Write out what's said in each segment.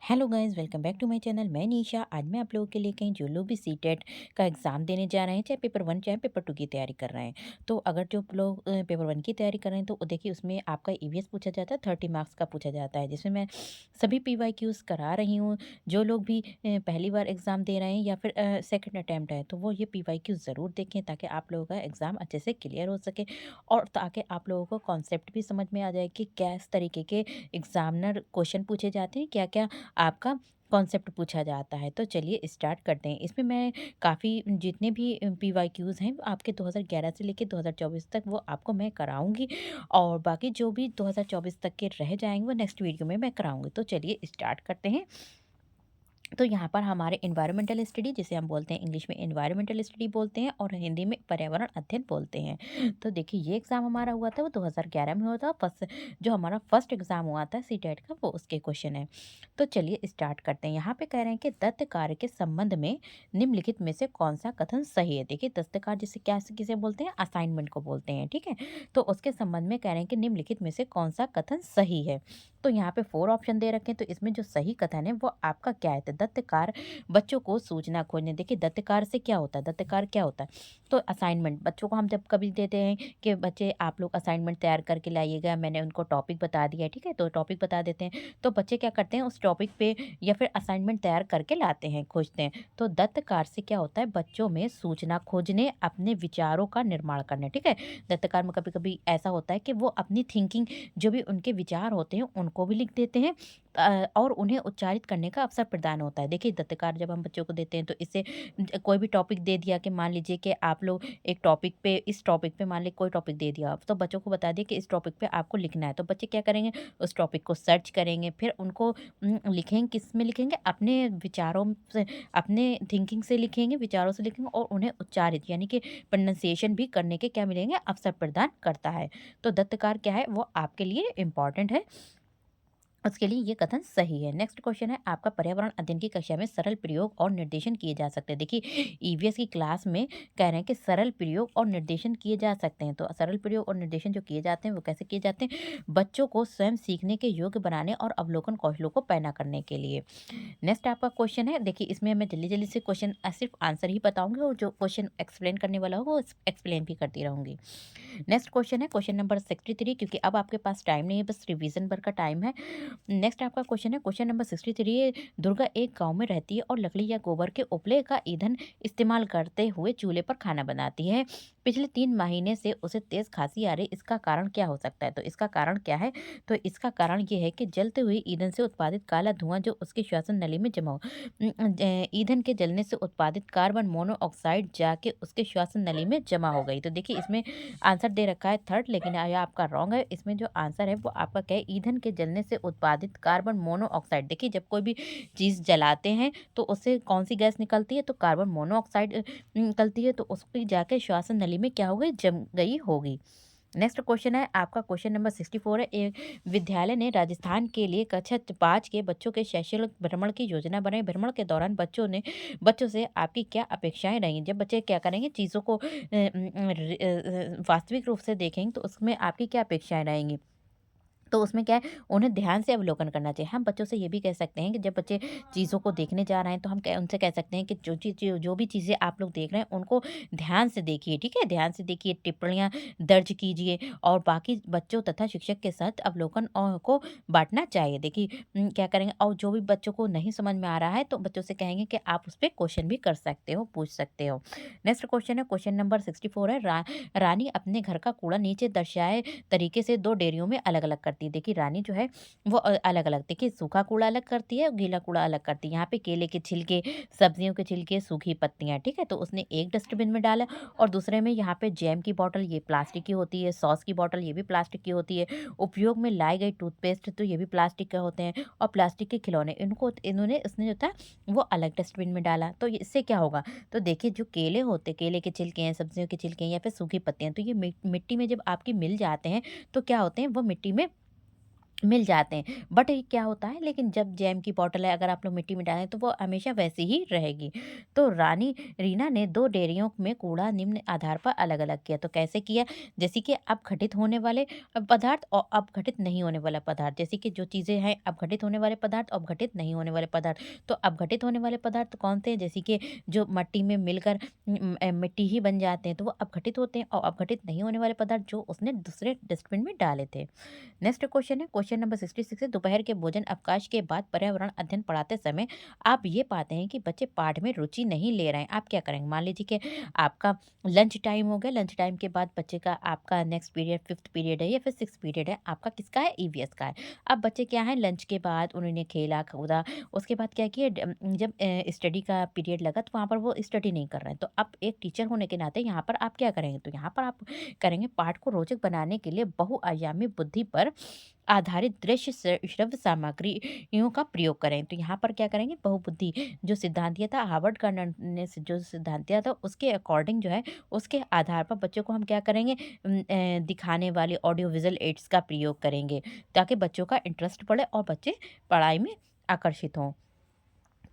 Hello guys, welcome back to my channel. मैं निशा। आज मैं आप लोगों के लिए कहीं जो लोग भी सीटेट का एग्ज़ाम देने जा रहे हैं, चाहे पेपर वन चाहे पेपर टू की तैयारी कर रहे हैं। तो अगर जो लोग पेपर वन की तैयारी कर रहे हैं, तो देखिए उसमें आपका ईवीएस पूछा जाता है, 30 मार्क्स का पूछा जाता है, जिसमें मैं सभी पीवाईक्यूज करा रही हूँ। जो लोग भी पहली बार एग्ज़ाम दे रहे हैं या फिर सेकेंड अटैम्प्ट है, तो वो ये पीवाईक्यूज ज़रूर देखें, ताकि आप लोगों का एग्ज़ाम अच्छे से क्लियर हो सके और ताकि आप लोगों को कॉन्सेप्ट भी समझ में आ जाए कि किस तरीके के एग्जामिनर क्वेश्चन पूछे जाते हैं, क्या क्या आपका कॉन्सेप्ट पूछा जाता है। तो चलिए स्टार्ट करते हैं। इसमें मैं काफ़ी जितने भी पीवाईक्यूज़ हैं, आपके 2011 से लेके 2024 तक वो आपको मैं कराऊँगी, और बाकी जो भी 2024 तक के रह जाएँगे वो नेक्स्ट वीडियो में मैं कराऊँगी। तो चलिए स्टार्ट करते हैं। तो यहाँ पर हमारे एनवायरमेंटल स्टडी, जिसे हम बोलते हैं इंग्लिश में एनवायरमेंटल स्टडी बोलते हैं और हिंदी में पर्यावरण अध्ययन बोलते हैं। तो देखिए ये एग्ज़ाम हमारा हुआ था वो 2011 में हुआ था। फर्स्ट जो हमारा फर्स्ट एग्ज़ाम हुआ था सीटेट का, वो उसके क्वेश्चन है। तो चलिए स्टार्ट करते हैं। यहाँ पे कह रहे हैं कि दत्त कार्य के संबंध में निम्नलिखित में से कौन सा कथन सही है। देखिए दत्त कार्य जिसे क्या किसे बोलते हैं, असाइनमेंट को बोलते हैं, ठीक है। तो उसके संबंध में कह रहे हैं कि निम्नलिखित में से कौन सा कथन सही है। तो यहाँ पे 4 ऑप्शन दे रखे हैं, तो इसमें जो सही कथन है वो आपका क्या है। तो दत्तकार बच्चों को सूचना खोजने, देखिए दत्तकार से क्या होता है, दत्तकार क्या होता है, तो असाइनमेंट बच्चों को हम जब कभी देते हैं कि बच्चे आप लोग असाइनमेंट तैयार करके लाइएगा, मैंने उनको टॉपिक बता दिया है, ठीक है, तो टॉपिक बता देते हैं, तो बच्चे क्या करते हैं उस टॉपिक पे या फिर असाइनमेंट तैयार करके लाते हैं, खोजते हैं। तो दत्तकार से क्या होता है, बच्चों में सूचना खोजने, अपने विचारों का निर्माण करने, ठीक है। दत्तकार में कभी कभी ऐसा होता है कि वो अपनी थिंकिंग, जो भी उनके विचार होते हैं उनको भी लिख देते हैं, और उन्हें उच्चारित करने का अवसर प्रदान होता है। देखिए दत्तकार जब हम बच्चों को देते हैं, तो इससे कोई भी टॉपिक दे दिया कि मान लीजिए कि आप लोग एक टॉपिक पे, इस टॉपिक पे मान लीजिए कोई टॉपिक दे दिया, तो बच्चों को बता दिया कि इस टॉपिक पे आपको लिखना है, तो बच्चे क्या करेंगे, उस टॉपिक को सर्च करेंगे, फिर उनको लिखेंगे, किस में लिखेंगे, अपने विचारों से, अपने थिंकिंग से लिखेंगे, विचारों से लिखेंगे, और उन्हें उच्चारित यानी कि प्रोनाउंसिएशन भी करने के क्या मिलेंगे, अवसर प्रदान करता है। तो दत्तकार क्या है, वो आपके लिए इम्पॉर्टेंट है, उसके लिए ये कथन सही है। नेक्स्ट क्वेश्चन है आपका, पर्यावरण अध्ययन की कक्षा में सरल प्रयोग और निर्देशन किए जा सकते हैं। देखिए ईवीएस की क्लास में कह रहे हैं कि सरल प्रयोग और निर्देशन किए जा सकते हैं। तो सरल प्रयोग और निर्देशन जो किए जाते हैं वो कैसे किए जाते हैं, बच्चों को स्वयं सीखने के योग्य बनाने और अवलोकन कौशलों को पैना करने के लिए। नेक्स्ट आपका क्वेश्चन है, देखिए इसमें मैं जल्दी जल्दी से क्वेश्चन सिर्फ आंसर ही बताऊंगी, और जो क्वेश्चन एक्सप्लेन करने वाला हो वो एक्सप्लेन भी करती रहूंगी। नेक्स्ट क्वेश्चन है क्वेश्चन नंबर 63, क्योंकि अब आपके पास टाइम नहीं है, बस रिवीजन भर का टाइम है। नेक्स्ट आपका क्वेश्चन है क्वेश्चन नंबर 63 है, दुर्गा एक गांव में रहती है और लकड़ी या गोबर के उपले का ईंधन इस्तेमाल करते हुए चूल्हे पर खाना बनाती है। पिछले 3 महीने से उसे तेज खांसी आ रही, इसका कारण क्या हो सकता है। तो इसका कारण क्या है, तो इसका कारण ये है कि जलते हुए ईंधन से उत्पादित काला धुआं जो उसके श्वसन नली में जमा हो, ईंधन के जलने से उत्पादित कार्बन मोनोऑक्साइड जाके उसके श्वसन नली में जमा हो गई। तो देखिए इसमें आंसर दे रखा है थर्ड, लेकिन यह आपका रॉन्ग है। इसमें जो आंसर है वो आपका क्या है, ईंधन के जलने से उत्पादित कार्बन मोनोऑक्साइड। देखिए जब कोई भी चीज़ जलाते हैं तो उससे कौन सी गैस निकलती है, तो कार्बन मोनोऑक्साइड निकलती है, तो उसकी जाके श्वासन नली में क्या हो गई, जम गई होगी। नेक्स्ट क्वेश्चन है आपका क्वेश्चन नंबर 64 है, एक विद्यालय ने राजस्थान के लिए कक्षा 5 के बच्चों के शैक्षणिक भ्रमण की योजना बनाई। भ्रमण के दौरान बच्चों से आपकी क्या अपेक्षाएं रही, जब बच्चे क्या करेंगे, चीज़ों को वास्तविक रूप से देखेंगे, तो उसमें आपकी क्या अपेक्षाएं रहेंगी। तो उसमें क्या है, उन्हें ध्यान से अवलोकन करना चाहिए। हम बच्चों से ये भी कह सकते हैं कि जब बच्चे चीज़ों को देखने जा रहे हैं, तो हम उनसे कह सकते हैं कि जो भी चीज़ें आप लोग देख रहे हैं उनको ध्यान से देखिए, ठीक है, ध्यान से देखिए, टिप्पणियाँ दर्ज कीजिए, और बाकी बच्चों तथा शिक्षक के साथ अवलोकन को बांटना चाहिए। देखिए क्या करेंगे, और जो भी बच्चों को नहीं समझ में आ रहा है, तो बच्चों से कहेंगे कि आप उस पर क्वेश्चन भी कर सकते हो, पूछ सकते हो। नेक्स्ट क्वेश्चन है क्वेश्चन नंबर 64 है, रानी अपने घर का कूड़ा नीचे दर्शाए तरीके से 2 डेयरियों में अलग-अलग करती है। देखिए रानी जो है वो अलग-अलग, देखिए सूखा कूड़ा अलग करती है और गीला कूड़ा अलग करती है। यहाँ पे केले के छिलके, सब्जियों के छिलके, सूखी पत्तियाँ, ठीक है? तो उसने एक डस्टबिन में डाला, और दूसरे में यहाँ पे जैम की बॉटल, ये प्लास्टिक की होती है, सॉस की बॉटल ये भी प्लास्टिक की होती है, उपयोग में लाई गई टूथपेस्ट तो ये भी प्लास्टिक के होते हैं, और प्लास्टिक के खिलौने इन्होंने उसने जो था वो अलग डस्टबिन में डाला। तो इससे क्या होगा, तो देखिए जो केले होते, केले के छिलके हैं, सब्जियों के छिलके हैं, या फिर सूखी पत्तियाँ, तो ये मिट्टी में जब आपकी मिल जाते हैं, तो क्या होते हैं, वो मिट्टी में मिल जाते हैं। बट ये क्या होता है, लेकिन जब जैम की बॉटल है, अगर आप लोग मिट्टी में डालें तो वो हमेशा वैसी ही रहेगी। तो रानी रीना ने 2 डेयरियों में कूड़ा निम्न आधार पर अलग-अलग किया। तो कैसे किया? जैसे कि अपघटित होने वाले पदार्थ और अपघटित नहीं होने वाला पदार्थ। जैसे कि जो चीज़ें हैं अपघटित होने वाले पदार्थ, अपघटित नहीं होने वाले पदार्थ। तो अपघटित होने वाले पदार्थ कौन से हैं? जैसे कि जो मट्टी में मिलकर मिट्टी ही बन जाते हैं, तो वो अपघटित होते हैं। और अपघटित नहीं होने वाले पदार्थ जो उसने दूसरे डस्टबिन में डाले थे। नेक्स्ट क्वेश्चन है, क्वेश्चन नंबर 66 है। दोपहर के भोजन अवकाश के बाद पर्यावरण अध्ययन पढ़ाते समय आप ये पाते हैं कि बच्चे पाठ में रुचि नहीं ले रहे हैं, आप क्या करेंगे? मान लीजिए कि आपका लंच टाइम हो गया, लंच टाइम के बाद बच्चे का आपका नेक्स्ट पीरियड 5th पीरियड है या फिर 6th पीरियड है, आपका किसका है? ईवीएस का है। अब बच्चे क्या है, लंच के बाद उन्होंने खेला कूदा, उसके बाद क्या किया, जब स्टडी का पीरियड लगा तो वहाँ पर वो स्टडी नहीं कर रहे हैं। तो अब एक टीचर होने के नाते यहाँ पर आप क्या करेंगे? तो यहाँ पर आप करेंगे, पाठ को रोचक बनाने के लिए बहुआयामी बुद्धि पर आधारित दृश्य श्रव्य सामग्रियों का प्रयोग करें। तो यहाँ पर क्या करेंगे, बहुबुद्धि जो सिद्धांत दिया था, हार्वर्ड कर्नल ने जो सिद्धांत दिया था उसके अकॉर्डिंग जो है, उसके आधार पर बच्चों को हम क्या करेंगे, दिखाने वाले ऑडियो विजुअल एड्स का प्रयोग करेंगे, ताकि बच्चों का इंटरेस्ट बढ़े और बच्चे पढ़ाई में आकर्षित हों,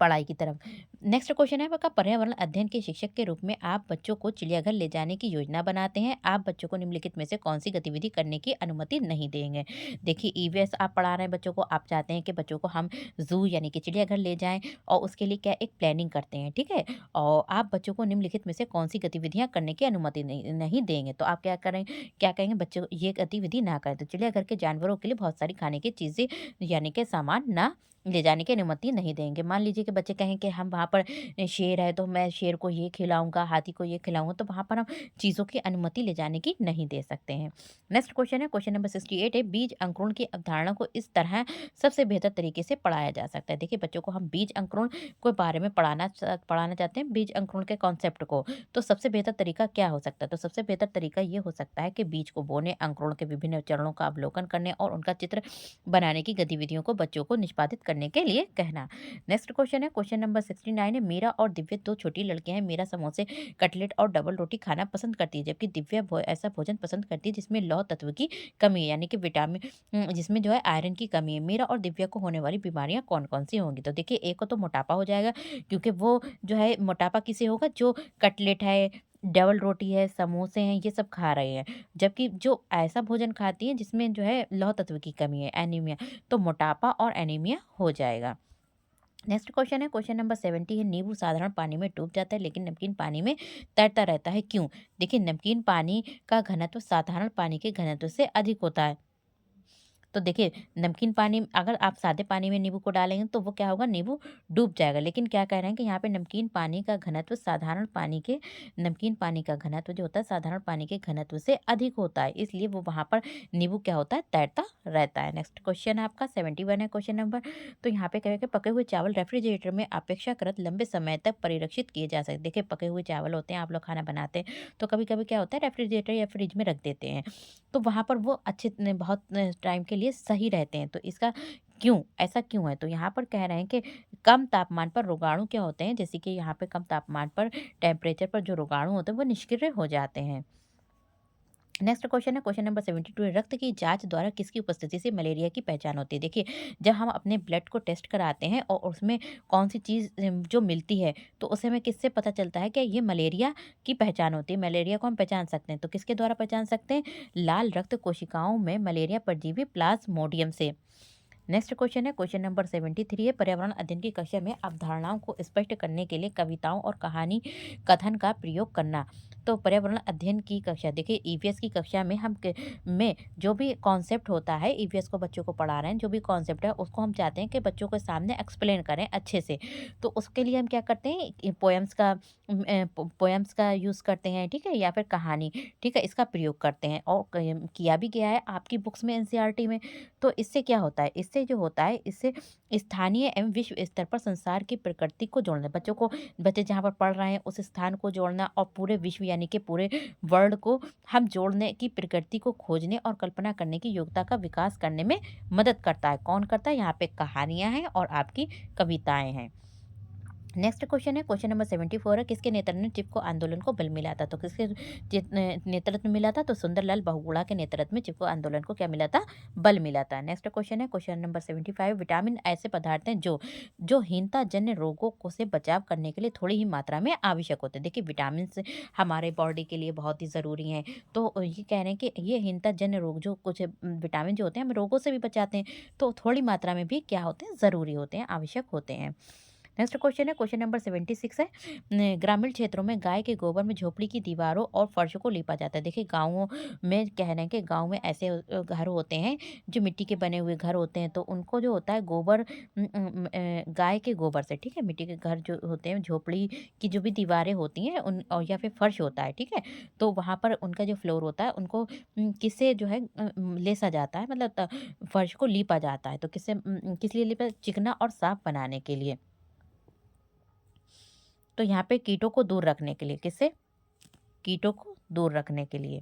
पढ़ाई की तरफ। नेक्स्ट क्वेश्चन है आपका, पर्यावरण अध्ययन के शिक्षक के रूप में आप बच्चों को चिड़ियाघर ले जाने की योजना बनाते हैं। आप बच्चों को निम्नलिखित में से कौन सी गतिविधि करने की अनुमति नहीं देंगे? देखिए, ईवीएस आप पढ़ा रहे हैं बच्चों को, आप चाहते हैं कि बच्चों को हम ज़ू यानी कि चिड़ियाघर ले जाएँ और उसके लिए क्या एक प्लानिंग करते हैं, ठीक है? और आप बच्चों को निम्नलिखित में से कौन सी गतिविधियाँ करने की अनुमति नहीं नहीं देंगे? तो आप क्या कहेंगे, बच्चों को ये गतिविधि ना करें। तो चिड़ियाघर के जानवरों के लिए बहुत सारी खाने की चीज़ें यानी कि सामान ना ले जाने की अनुमति नहीं देंगे। मान लीजिए कि बच्चे कहें कि हम वहाँ पर शेर है तो मैं शेर को ये खिलाऊँगा, हाथी को ये खिलाऊँगा, तो वहाँ पर हम चीज़ों की अनुमति ले जाने की नहीं दे सकते हैं। नेक्स्ट क्वेश्चन है, क्वेश्चन नंबर 68 है, बीज अंकुरण की अवधारणा को इस तरह सबसे बेहतर तरीके से पढ़ाया जा सकता है। देखिए, बच्चों को हम बीज अंकुरण के बारे में पढ़ाना चाहते हैं, बीज अंकुरण के कॉन्सेप्ट को। तो सबसे बेहतर तरीका क्या हो सकता है? तो सबसे बेहतर तरीका ये हो सकता है कि बीज को बोने, अंकुरण के विभिन्न चरणों का अवलोकन करने और उनका चित्र बनाने की गतिविधियों को बच्चों को निष्पादित करने के लिए कहना। नेक्स्ट क्वेश्चन है, क्वेश्चन नंबर 69 है, मीरा और दिव्या 2 छोटी लड़कियां हैं। मीरा समोसे, कटलेट और डबल रोटी खाना पसंद करती है, जबकि दिव्या ऐसा भोजन पसंद करती है जिसमें लौह तत्व की कमी है, यानी कि विटामिन जिसमें जो है आयरन की कमी है। मीरा और दिव्या को होने वाली बीमारियां कौन-कौन सी होंगी? तो देखिए, एक को तो मोटापा हो जाएगा, क्योंकि वो जो है मोटापा किसे होगा, जो कटलेट है, डबल रोटी है, समोसे हैं, ये सब खा रहे हैं। जबकि जो ऐसा भोजन खाती हैं जिसमें जो है लौह तत्व की कमी है, एनीमिया, तो मोटापा और एनीमिया हो जाएगा। नेक्स्ट क्वेश्चन है, क्वेश्चन नंबर 70 है, नींबू साधारण पानी में डूब जाता है लेकिन नमकीन पानी में तैरता रहता है, क्यों? देखिए, नमकीन पानी का घनत्व साधारण पानी के घनत्व से अधिक होता है। तो देखिए, नमकीन पानी अगर आप सादे पानी में नींबू को डालेंगे तो वो क्या होगा, नींबू डूब जाएगा। लेकिन क्या कह रहे हैं कि यहाँ पे नमकीन पानी का घनत्व साधारण पानी के नमकीन पानी का घनत्व जो होता है साधारण पानी के घनत्व से अधिक होता है, इसलिए वो वहाँ पर नींबू क्या होता है, तैरता रहता है। नेक्स्ट क्वेश्चन है आपका 71 है क्वेश्चन नंबर। तो यहाँ पे कहें कि पके हुए चावल रेफ्रिजरेटर में अपेक्षाकृत लंबे समय तक परिरक्षित किए जा सकते। देखिए, पके हुए चावल होते हैं, आप लोग खाना बनाते हैं तो कभी कभी क्या होता है, रेफ्रिजरेटर या फ्रिज में रख देते हैं, तो वहाँ पर वो बहुत टाइम के लिए सही रहते हैं। तो इसका क्यों, ऐसा क्यों है? तो यहाँ पर कह रहे हैं कि कम तापमान पर रोगाणु क्या होते हैं, जैसे कि यहाँ पे कम तापमान पर टेम्परेचर पर जो रोगाणु होते हैं वो निष्क्रिय हो जाते हैं। नेक्स्ट क्वेश्चन है, क्वेश्चन नंबर 72 है, रक्त की जांच द्वारा किसकी उपस्थिति से मलेरिया की पहचान होती है? देखिए, जब हम अपने ब्लड को टेस्ट कराते हैं और उसमें कौन सी चीज़ जो मिलती है, तो उसे हमें किससे पता चलता है कि ये मलेरिया की पहचान होती है, मलेरिया को हम पहचान सकते हैं। तो किसके द्वारा पहचान सकते हैं? लाल रक्त कोशिकाओं में मलेरिया परजीवी प्लाज्मोडियम से। नेक्स्ट क्वेश्चन है, क्वेश्चन नंबर 73 है, पर्यावरण अध्ययन की कक्षा में अवधारणाओं को स्पष्ट करने के लिए कविताओं और कहानी कथन का प्रयोग करना। तो पर्यावरण अध्ययन की कक्षा, देखिए ईवीएस की कक्षा में में जो भी कॉन्सेप्ट होता है, ईवीएस को बच्चों को पढ़ा रहे हैं, जो भी कॉन्सेप्ट है उसको हम चाहते हैं कि बच्चों के सामने एक्सप्लेन करें अच्छे से। तो उसके लिए हम क्या करते हैं, पोएम्स का यूज़ करते हैं, ठीक है, या फिर कहानी, ठीक है, इसका प्रयोग करते हैं और किया भी गया है आपकी बुक्स में, एनसीईआरटी में। तो इससे क्या होता है, इससे जो होता है, इससे स्थानीय एवं विश्व स्तर पर संसार की प्रकृति को जोड़ना, बच्चे जहाँ पर पढ़ रहे हैं उस स्थान को जोड़ना और पूरे विश्व यानी कि पूरे वर्ल्ड को हम जोड़ने की, प्रकृति को खोजने और कल्पना करने की योग्यता का विकास करने में मदद करता है। कौन करता है? यहाँ पे कहानियां हैं और आपकी कविताएं हैं। नेक्स्ट क्वेश्चन है, क्वेश्चन नंबर 74 है, किसके नेतृत्व में चिपको आंदोलन को बल मिला था? तो किसके नेतृत्व में मिला था? तो सुंदरलाल बहुगुणा के नेतृत्व में चिपको आंदोलन को क्या मिला था? बल मिला था। नेक्स्ट क्वेश्चन है, क्वेश्चन नंबर 75, विटामिन ऐसे पदार्थ हैं जो जो हीनता जन्य रोगों को से बचाव करने के लिए थोड़ी ही मात्रा में आवश्यक होते हैं। देखिए विटामिन हमारे बॉडी के लिए बहुत ही ज़रूरी हैं। तो ये कह रहे हैं कि ये हीनता जन्य रोग जो कुछ विटामिन जो होते हैं, हम रोगों से भी बचाते हैं, तो थोड़ी मात्रा में भी क्या होते हैं? ज़रूरी होते हैं, आवश्यक होते हैं। नेक्स्ट क्वेश्चन है, क्वेश्चन नंबर 76 है, ग्रामीण क्षेत्रों में गाय के गोबर में झोपड़ी की दीवारों और फर्श को लीपा जाता है। देखिए गाँवों में कह रहे हैं कि गाँव में ऐसे घर होते हैं जो मिट्टी के बने हुए घर होते हैं, तो उनको जो होता है गोबर गाय के गोबर से, ठीक है, मिट्टी के घर जो होते हैं, झोपड़ी की जो भी दीवारें होती हैं उन और या फिर फर्श होता है, ठीक है, तो वहाँ पर उनका जो फ्लोर होता है उनको किससे जो है लेसा जाता है, मतलब फर्श को लीपा जाता है, तो किससे किस लिए लीपा? चिकना और साफ बनाने के लिए। तो यहाँ पे कीटों को दूर रखने के लिए, किससे? कीटों को दूर रखने के लिए।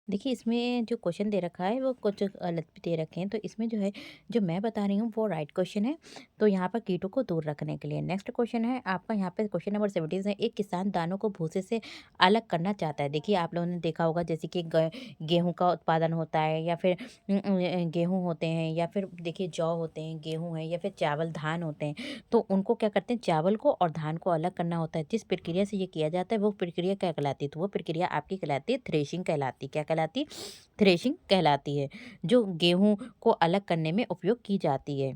देखिए इसमें जो क्वेश्चन दे रखा है वो कुछ गलत भी दे रखे हैं, तो इसमें जो है जो मैं बता रही हूँ वो राइट क्वेश्चन है। तो यहाँ पर कीटों को दूर रखने के लिए। नेक्स्ट क्वेश्चन है आपका, यहाँ पे क्वेश्चन नंबर 17 है, एक किसान दानों को भूसे से अलग करना चाहता है। देखिए आप लोगों ने देखा होगा जैसे कि गेहूं का उत्पादन होता है, या फिर गेहूं होते हैं, या फिर देखिए जौ होते हैं, गेहूं है, या फिर चावल धान होते हैं, तो उनको क्या करते हैं, चावल को और धान को अलग करना होता है। जिस प्रक्रिया से ये किया जाता है वो प्रक्रिया क्या कहलाती है? तो वो प्रक्रिया आपकी कहलाती है थ्रेशिंग कहलाती है। क्या कहलाती? थ्रेशिंग कहलाती है, जो गेहूं को अलग करने में उपयोग की जाती है।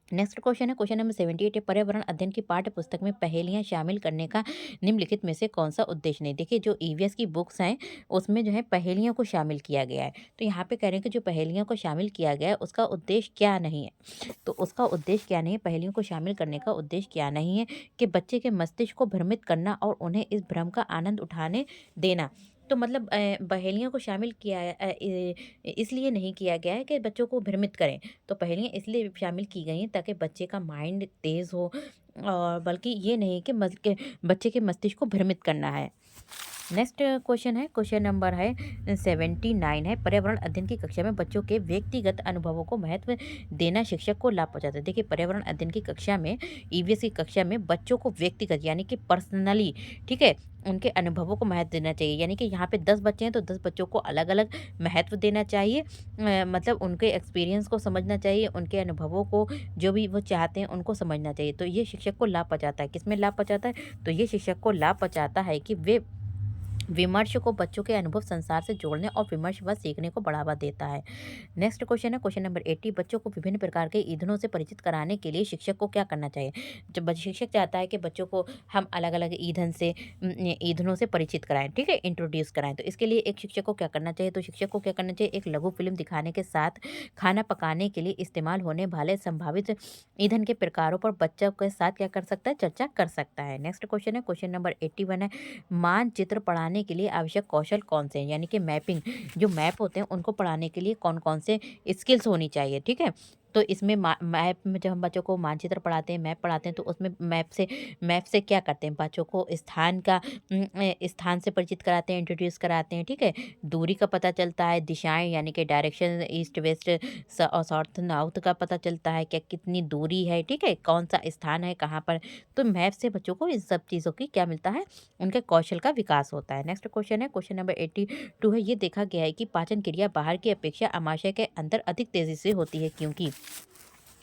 नेक्स्ट क्वेश्चन है, क्वेश्चन नंबर 78 है, पर्यावरण अध्ययन की पाठ्य पुस्तक में पहेलियां शामिल करने का निम्नलिखित में से कौन सा उद्देश्य नहीं? देखिए जो ईवीएस की बुक्स हैं उसमें जो है पहेलियों को शामिल किया गया है, तो यहाँ पे कह रहे हैं कि जो पहेलियों को शामिल किया गया है उसका उद्देश्य क्या नहीं है? तो उसका उद्देश्य क्या नहीं है, पहेलियों को शामिल करने का उद्देश्य क्या नहीं है? कि बच्चे के मस्तिष्क को भ्रमित करना और उन्हें इस भ्रम का आनंद उठाने देना। तो मतलब पहेलियों को शामिल किया है, इसलिए नहीं किया गया है कि बच्चों को भ्रमित करें। तो पहेलियाँ इसलिए शामिल की गई हैं ताकि बच्चे का माइंड तेज़ हो, और बल्कि ये नहीं कि बच्चे के मस्तिष्क को भ्रमित करना है। नेक्स्ट क्वेश्चन है, क्वेश्चन नंबर है 79 है, पर्यावरण अध्ययन की कक्षा में बच्चों के व्यक्तिगत अनुभवों को महत्व देना शिक्षक को लाभ पहुंचाता है। देखिए पर्यावरण अध्ययन की कक्षा में, ईवीएस की कक्षा में बच्चों को व्यक्तिगत यानी कि पर्सनली, ठीक है, उनके अनुभवों को महत्व देना चाहिए। यानी कि यहाँ पे 10 बच्चे हैं तो 10 बच्चों को अलग अलग महत्व देना चाहिए। मतलब उनके एक्सपीरियंस को समझना चाहिए, उनके अनुभवों को जो भी वो चाहते हैं उनको समझना चाहिए। तो ये शिक्षक को लाभ पहुंचाता है। किसमें लाभ पहुंचाता है? तो ये शिक्षक को लाभ पहुंचाता है कि वे विमर्श को बच्चों के अनुभव संसार से जोड़ने और विमर्श व सीखने को बढ़ावा देता है। नेक्स्ट क्वेश्चन है, क्वेश्चन नंबर 80, बच्चों को विभिन्न प्रकार के ईंधनों से परिचित कराने के लिए शिक्षक को क्या करना चाहिए? जब शिक्षक चाहता है कि बच्चों को हम अलग अलग ईंधनों से परिचित कराएं, ठीक है, इंट्रोड्यूस कराएं, तो इसके लिए एक शिक्षक को क्या करना चाहिए? तो शिक्षक को क्या करना चाहिए? एक लघु फिल्म दिखाने के साथ खाना पकाने के लिए इस्तेमाल होने वाले संभावित ईंधन के प्रकारों पर बच्चों के साथ क्या कर सकता है? चर्चा कर सकता है। नेक्स्ट क्वेश्चन है, क्वेश्चन नंबर 81 है, मानचित्र पढ़ाने के लिए आवश्यक कौशल कौन से हैं? यानी कि मैपिंग, जो मैप होते हैं उनको पढ़ाने के लिए कौन कौन से स्किल्स होनी चाहिए, ठीक है। तो इसमें मैप में जब हम बच्चों को मानचित्र पढ़ाते हैं, मैप पढ़ाते हैं, तो उसमें मैप से क्या करते हैं? बच्चों को स्थान का स्थान से परिचित कराते हैं, इंट्रोड्यूस कराते हैं, ठीक है। दूरी का पता चलता है, दिशाएं यानी कि डायरेक्शन ईस्ट वेस्ट और साउथ नॉर्थ का पता चलता है, क्या कितनी दूरी है, ठीक है, कौन सा स्थान है कहाँ पर। तो मैप से बच्चों को इन सब चीज़ों की क्या मिलता है? उनके कौशल का विकास होता है। नेक्स्ट क्वेश्चन है, क्वेश्चन नंबर 82 है, ये देखा गया है कि पाचन क्रिया बाहर की अपेक्षा आमाशय के अंदर अधिक तेजी से होती है, क्योंकि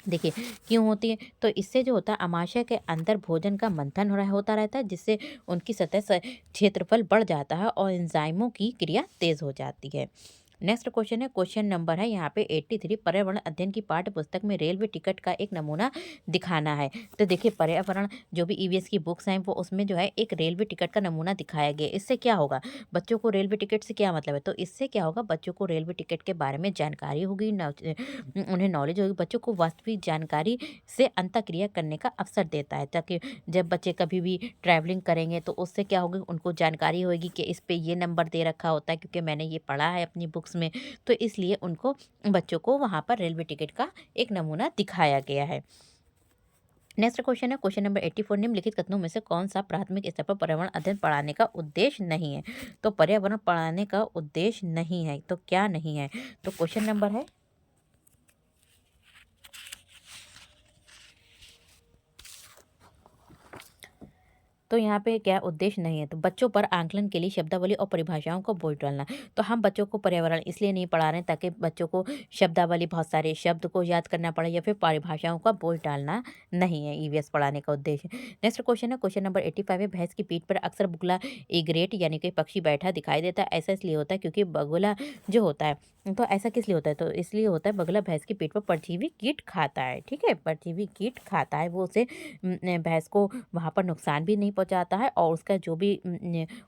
देखिए क्यों होती है? तो इससे जो होता है आमाशय के अंदर भोजन का मंथन होता रहता है, जिससे उनकी सतह क्षेत्रफल बढ़ जाता है और एंजाइमों की क्रिया तेज हो जाती है। नेक्स्ट क्वेश्चन है, क्वेश्चन नंबर है यहाँ पे 83, पर्यावरण अध्ययन की पाठ्य पुस्तक में रेलवे टिकट का एक नमूना दिखाना है। तो देखिए पर्यावरण जो भी ईवीएस की बुक्स हैं वो उसमें जो है एक रेलवे टिकट का नमूना दिखाया गया है। इससे क्या होगा? बच्चों को रेलवे टिकट से क्या मतलब है? तो इससे क्या होगा? बच्चों को रेलवे टिकट के बारे में जानकारी होगी, उन्हें नॉलेज होगी, बच्चों को वास्तविक जानकारी से अंतःक्रिया करने का अवसर देता है, ताकि जब बच्चे कभी भी ट्रैवलिंग करेंगे तो उससे क्या होगी, उनको जानकारी होगी कि इस पे ये नंबर दे रखा होता है, क्योंकि मैंने ये पढ़ा है अपनी बुक्स में। तो इसलिए उनको बच्चों को वहाँ पर रेलवे टिकट का एक नमूना दिखाया गया है। नेक्स्ट क्वेश्चन है, क्वेश्चन नंबर 84, निम्नलिखित कथनों में से कौन सा प्राथमिक स्तर पर पर्यावरण अध्ययन पढ़ाने का उद्देश्य नहीं है? तो पर्यावरण पढ़ाने का उद्देश्य नहीं है, तो क्या नहीं है? तो क्वेश्चन नंबर है तो यहाँ पे क्या उद्देश्य नहीं है। तो बच्चों पर आकलन के लिए शब्दावली और परिभाषाओं को बोझ डालना। तो हम बच्चों को पर्यावरण इसलिए नहीं पढ़ा रहे हैं ताकि बच्चों को शब्दावली बहुत सारे शब्द को याद करना पड़े या फिर परिभाषाओं का बोझ डालना नहीं है ईवीएस पढ़ाने का उद्देश्य। नेक्स्ट क्वेश्चन है, क्वेश्चन नंबर 85 है, भैंस की पीठ पर अक्सर बुगला एग्रेट यानी कि पक्षी बैठा दिखाई देता है। ऐसा इसलिए होता है क्योंकि बगुला जो होता है, तो ऐसा किस लिए होता है? तो इसलिए होता है बगुला भैंस की पीठ पर परजीवी कीट खाता है। ठीक है, परजीवी कीट खाता है, वो उसे भैंस को वहाँ पर नुकसान भी नहीं पहुँचाता है और उसका जो भी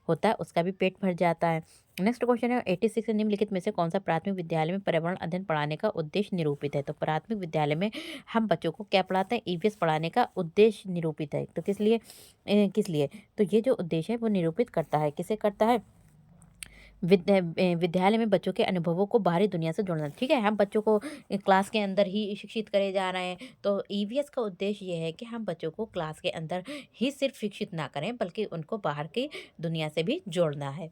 होता है उसका भी पेट भर जाता है। नेक्स्ट क्वेश्चन है, 86 निम्नलिखित में से कौन सा प्राथमिक विद्यालय में पर्यावरण अध्ययन पढ़ाने का उद्देश्य निरूपित है? तो प्राथमिक विद्यालय में हम बच्चों को क्या पढ़ाते हैं? ईवीएस पढ़ाने का उद्देश्य निरूपित है। तो किस लिए किस लिए? तो ये जो उद्देश्य है वो निरूपित करता है, किसे करता है? विद्यालय में बच्चों के अनुभवों को बाहरी दुनिया से जोड़ना। ठीक है, हम बच्चों को क्लास के अंदर ही शिक्षित करे जा रहे हैं, तो ईवीएस का उद्देश्य ये है कि हम बच्चों को क्लास के अंदर ही सिर्फ शिक्षित ना करें बल्कि उनको बाहर की दुनिया से भी जोड़ना है।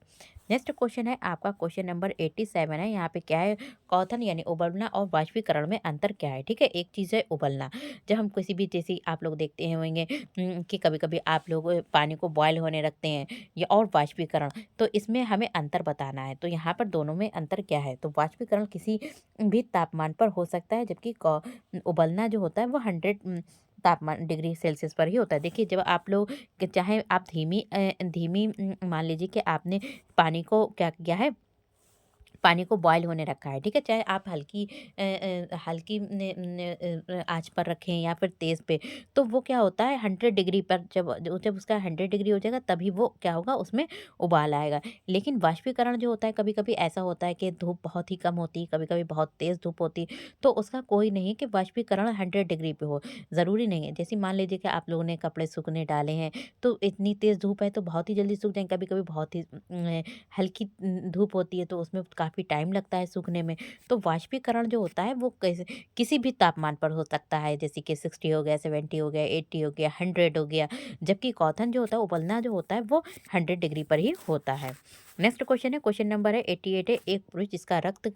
नेक्स्ट क्वेश्चन है आपका, क्वेश्चन नंबर 87 है। यहाँ पे क्या है? क्वथन यानी उबलना और वाष्पीकरण में अंतर क्या है? ठीक है, एक चीज़ है उबलना। जब हम किसी भी, जैसे आप लोग देखते हैं होंगे कि कभी कभी आप लोग पानी को बॉयल होने रखते हैं, या और वाष्पीकरण, तो इसमें हमें अंतर बताना है। तो यहाँ पर दोनों में अंतर क्या है? तो वाष्पीकरण किसी भी तापमान पर हो सकता है, जबकि उबलना जो होता है वो 100 तापमान डिग्री सेल्सियस पर ही होता है। देखिए, जब आप लोग चाहे आप धीमी मान लीजिए कि आपने पानी को क्या किया है, पानी को बॉयल होने रखा है, ठीक है? चाहे आप हल्की आँच पर रखें या फिर तेज़ पे, तो वो क्या होता है 100 डिग्री पर, जब जब उसका 100 डिग्री हो जाएगा तभी वो क्या होगा, उसमें उबाल आएगा। लेकिन वाष्पीकरण जो होता है, कभी-कभी ऐसा होता है कि धूप बहुत ही कम होती है, कभी-कभी बहुत तेज़ धूप होती है, तो उसका कोई नहीं कि वाष्पीकरण 100 डिग्री पे हो, ज़रूरी नहीं है। जैसे मान लीजिए कि आप लोगों ने कपड़े सूखने डाले हैं, तो इतनी तेज़ धूप है तो बहुत ही जल्दी सूख जाएँगे, कभी-कभी बहुत ही हल्की धूप होती है तो उसमें काफ़ी टाइम लगता है सूखने में। तो वाष्पीकरण जो होता है वो कैसे किसी भी तापमान पर हो सकता है, जैसे कि 60 हो गया, 70 हो गया, 80 हो गया, 100 हो गया। जबकि क्वथन जो होता है, उबलना जो होता है, वो 100 डिग्री पर ही होता है। नेक्स्ट क्वेश्चन है, क्वेश्चन नंबर है 88 है। एक पुरुष जिसका रक्त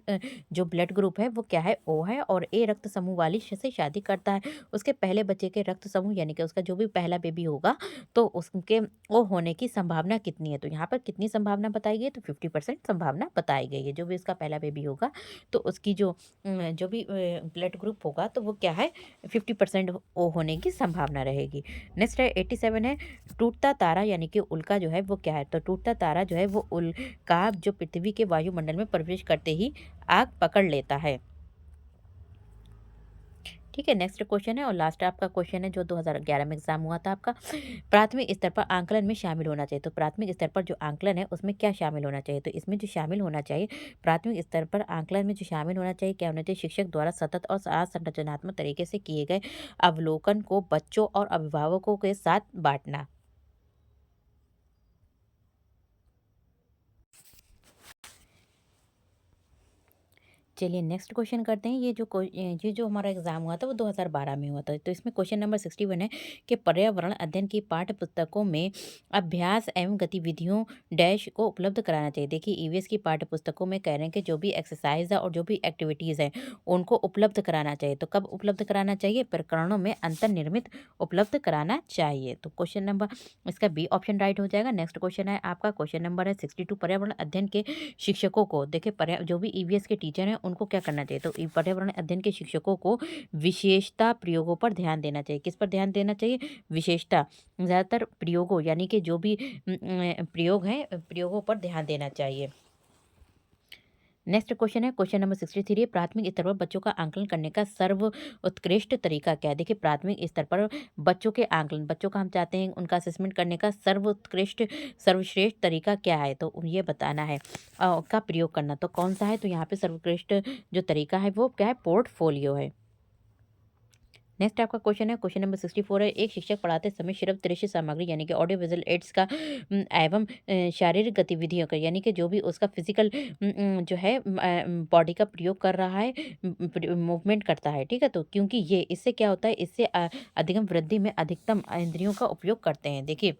जो ब्लड ग्रुप है वो क्या है? ओ है, और ए रक्त समूह वाली से शादी करता है। उसके पहले बच्चे के रक्त समूह यानी कि उसका जो भी पहला बेबी होगा, तो उसके ओ होने की संभावना कितनी है? तो यहाँ पर कितनी संभावना बताई गई है? तो 50% संभावना बताई गई है। जो भी उसका पहला बेबी होगा, तो उसकी जो भी ब्लड ग्रुप होगा, तो वो क्या है, 50% ओ होने की संभावना रहेगी। नेक्स्ट है 87 है, टूटता तारा यानी कि उल्का जो है वो क्या है? तो टूटता तारा जो है वो उल्का जो पृथ्वी के वायुमंडल में प्रवेश करते ही आग पकड़ लेता है। ठीक है, नेक्स्ट क्वेश्चन है और लास्ट आपका क्वेश्चन है जो 2011 में एग्जाम हुआ था आपका। प्राथमिक स्तर पर आंकलन में शामिल होना चाहिए। तो प्राथमिक स्तर पर जो आंकलन है उसमें क्या शामिल होना चाहिए? तो इसमें जो शामिल होना चाहिए, प्राथमिक स्तर पर आंकलन में जो शामिल होना चाहिए, क्या होना चाहिए? शिक्षक द्वारा सतत और संरचनात्मक तरीके से किए गए अवलोकन को बच्चों और अभिभावकों के साथ बांटना। चलिए नेक्स्ट क्वेश्चन करते हैं। ये जो हमारा एग्जाम हुआ था वो 2012 में हुआ था। तो इसमें क्वेश्चन नंबर 61 है कि पर्यावरण अध्ययन की पाठ्य पुस्तकों में अभ्यास एवं गतिविधियों डैश को उपलब्ध कराना चाहिए। देखिए, ईवीएस की पाठ्य पुस्तकों में कह रहे हैं कि जो भी एक्सरसाइज है और जो भी एक्टिविटीज़ हैं उनको उपलब्ध कराना चाहिए। तो कब उपलब्ध कराना चाहिए? प्रकरणों में अंतर्निर्मित उपलब्ध कराना चाहिए। तो क्वेश्चन नंबर इसका बी ऑप्शन राइट हो जाएगा। नेक्स्ट क्वेश्चन है आपका, क्वेश्चन नंबर है 62, पर्यावरण अध्ययन के शिक्षकों को, देखिए जो भी ईवीएस के टीचर हैं उनको क्या करना चाहिए? तो पर्यावरण अध्ययन के शिक्षकों को विशेषता प्रयोगों पर ध्यान देना चाहिए। किस पर ध्यान देना चाहिए? विशेषता, ज़्यादातर प्रयोगों यानी कि जो भी प्रयोग हैं, प्रयोगों पर ध्यान देना चाहिए। नेक्स्ट क्वेश्चन है, क्वेश्चन नंबर 63 है, प्राथमिक स्तर पर बच्चों का आंकलन करने का सर्वोत्कृष्ट तरीका क्या है? देखिए, प्राथमिक स्तर पर बच्चों के आंकलन, बच्चों का हम चाहते हैं उनका असेसमेंट करने का सर्वोत्कृष्ट सर्वश्रेष्ठ तरीका क्या है? तो ये बताना है का प्रयोग करना। तो कौन सा है? तो यहाँ पे सर्वोत्कृष्ट जो तरीका है वो क्या है? पोर्टफोलियो है। नेक्स्ट आपका क्वेश्चन है, क्वेश्चन नंबर 64 है, एक शिक्षक पढ़ाते समय सिर्फ दृश्य सामग्री यानी कि ऑडियो विजुअल एड्स का एवं शारीरिक गतिविधियों का यानी कि जो भी उसका फिजिकल जो है बॉडी का प्रयोग कर रहा है, मूवमेंट करता है, ठीक है? तो क्योंकि ये इससे क्या होता है, इससे अधिगम वृद्धि में अधिकतम इंद्रियों का उपयोग करते हैं। देखिए,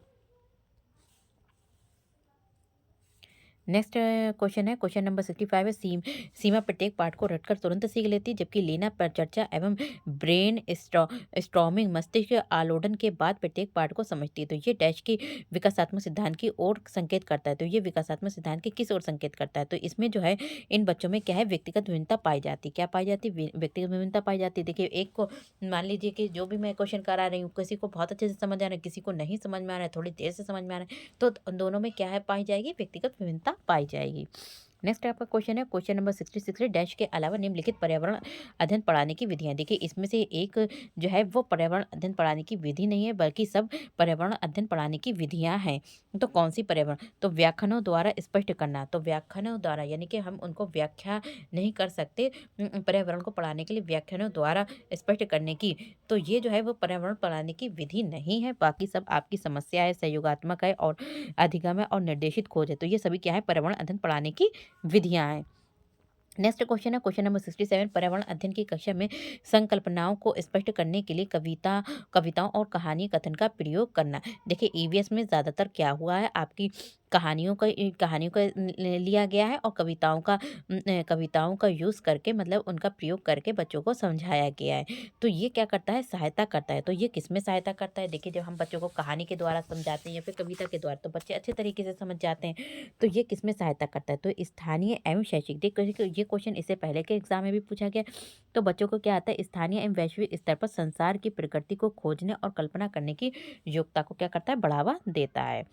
नेक्स्ट क्वेश्चन है, क्वेश्चन नंबर 65 है, सीमा प्रत्येक पाठ को रटकर तुरंत सीख लेती है, जबकि लीना पर चर्चा एवं ब्रेन स्टॉर्मिंग मस्तिष्क आलोडन के बाद प्रत्येक पाठ को समझती है। तो ये डैश की विकासात्मक सिद्धांत की ओर संकेत करता है। तो ये विकासात्मक सिद्धांत की किस ओर संकेत करता है? तो इसमें जो है इन बच्चों में क्या है, व्यक्तिगत विभिन्नता पाई जाती है। क्या पाई जाती है? व्यक्तिगत विभिन्नता पाई जाती है। देखिए, एक को मान लीजिए कि जो भी मैं क्वेश्चन करा रही हूँ, किसी को बहुत अच्छे से समझ आ रहा है, किसी को नहीं समझ में आ रहा है, थोड़ी देर से समझ में आ रहा है, तो उन दोनों में क्या है, पाई जाएगी, व्यक्तिगत विभिन्नता पाई जाएगी। नेक्स्ट आपका क्वेश्चन है, क्वेश्चन नंबर 66 है, डैश के अलावा निम्नलिखित पर्यावरण अध्ययन पढ़ाने की विधियां। देखिए, इसमें से एक जो है वो पर्यावरण अध्ययन पढ़ाने की विधि नहीं है, बल्कि सब पर्यावरण अध्ययन पढ़ाने की विधियां हैं। तो कौन सी पर्यावरण? तो व्याख्यानों द्वारा स्पष्ट करना। तो व्याख्यानों द्वारा यानी कि हम उनको व्याख्या नहीं कर सकते, पर्यावरण को पढ़ाने के लिए व्याख्यानों द्वारा स्पष्ट करने की, तो ये जो है वो पर्यावरण पढ़ाने की विधि नहीं है। बाकी सब आपकी समस्या है, सहयोगात्मक है और अधिगम है और निर्देशित खोज है। तो ये सभी क्या है, पर्यावरण अध्ययन पढ़ाने की विधियां हैं। नेक्स्ट क्वेश्चन है, क्वेश्चन नंबर 67, पर्यावरण अध्ययन की कक्षा में संकल्पनाओं को स्पष्ट करने के लिए कविताओं और कहानी कथन का प्रयोग करना। देखिए, ईवीएस में ज़्यादातर क्या हुआ है, आपकी कहानियों का लिया गया है और कविताओं का यूज़ करके, मतलब उनका प्रयोग करके बच्चों को समझाया गया है। तो ये क्या करता है, सहायता करता है। तो ये किस में सहायता करता है? देखिए, जब हम बच्चों को कहानी के द्वारा समझाते हैं या फिर कविता के द्वारा, तो बच्चे अच्छे तरीके से समझ जाते हैं। तो ये किस में सहायता करता है? तो स्थानीय एवं शैक्षिक। देखिए, ये क्वेश्चन इससे पहले के एग्जाम में भी पूछा गया। तो बच्चों को क्या आता है, स्थानीय एवं वैश्विक स्तर पर संसार की प्रकृति को खोजने और कल्पना करने की योग्यता को क्या करता है, बढ़ावा देता है।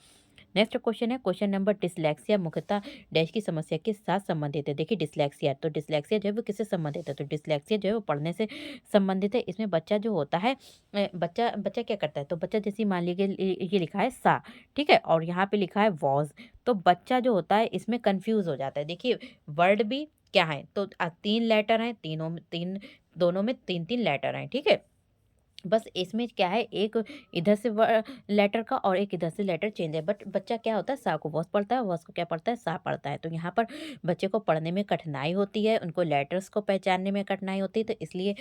नेक्स्ट क्वेश्चन है, क्वेश्चन नंबर, डिसलेक्सिया मुख्यतः डैश की समस्या के साथ संबंधित है। देखिए, डिसलेक्सिया, तो डिसलेक्सिया जो है वो किससे संबंधित है? तो डिसलेक्सिया जो है वो पढ़ने से संबंधित है। इसमें बच्चा जो होता है, बच्चा बच्चा क्या करता है? तो बच्चा, जैसे मान लीजिए ये लिखा है सा, ठीक है, और यहाँ पे लिखा है वॉज, तो बच्चा जो होता है इसमें कंफ्यूज हो जाता है। देखिए, वर्ड भी क्या है, तो 3 लेटर हैं, दोनों में 3-3 लेटर हैं, ठीक है। बस इसमें क्या है, एक इधर से लेटर का और एक इधर से लेटर चेंज है, बट बच्चा क्या होता है, सा को वॉस पढ़ता है, वॉस को क्या पढ़ता है, सा पढ़ता है। तो यहाँ पर बच्चे को पढ़ने में कठिनाई होती है, उनको लेटर्स को पहचानने में कठिनाई होती है, तो इसलिए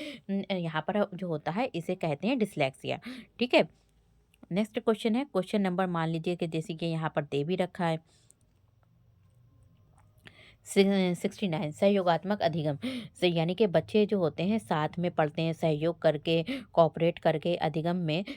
यहाँ पर जो होता है इसे कहते हैं डिसलेक्सिया, ठीक है। नेक्स्ट क्वेश्चन है, क्वेश्चन नंबर मान लीजिए कि जैसे कि यहाँ पर दे भी रखा है 69, सहयोगात्मक अधिगम से, यानी कि बच्चे जो होते हैं साथ में पढ़ते हैं, सहयोग करके, कोऑपरेट करके।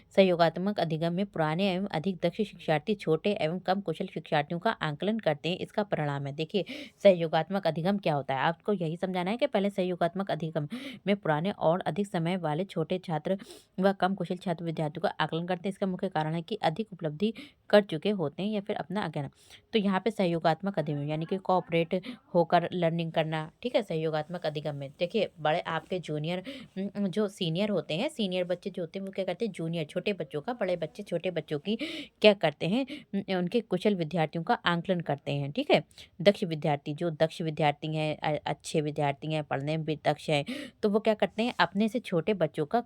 सहयोगात्मक अधिगम में पुराने एवं अधिक दक्ष शिक्षार्थी छोटे एवं कम कुशल शिक्षार्थियों का आंकलन करते हैं, इसका परिणाम है। देखिए, सहयोगात्मक अधिगम क्या होता है, आपको यही समझाना है कि पहले सहयोगात्मक अधिगम में पुराने और अधिक समय वाले छोटे छात्र व कम कुशल छात्र विद्यार्थियों का आकलन करते हैं। इसका मुख्य कारण है कि अधिक उपलब्धि कर चुके होते हैं या फिर अपना अज्ञान। तो यहाँ पे सहयोगात्मक अधिगम यानी कि कोऑपरेट होकर लर्निंग करना, ठीक है, सहयोगात्मक अधिगम में। देखिए, बड़े आपके जूनियर जो सीनियर होते हैं, सीनियर बच्चे जो होते हैं वो क्या करते हैं, जूनियर छोटे बच्चों का, बड़े बच्चे छोटे बच्चों की क्या करते हैं, उनके कुशल विद्यार्थियों का आंकलन करते हैं, ठीक है। दक्ष विद्यार्थी, जो दक्ष विद्यार्थी हैं, अच्छे विद्यार्थी हैं, पढ़ने में भी दक्ष हैं, तो वो क्या करते हैं, अपने से छोटे बच्चों का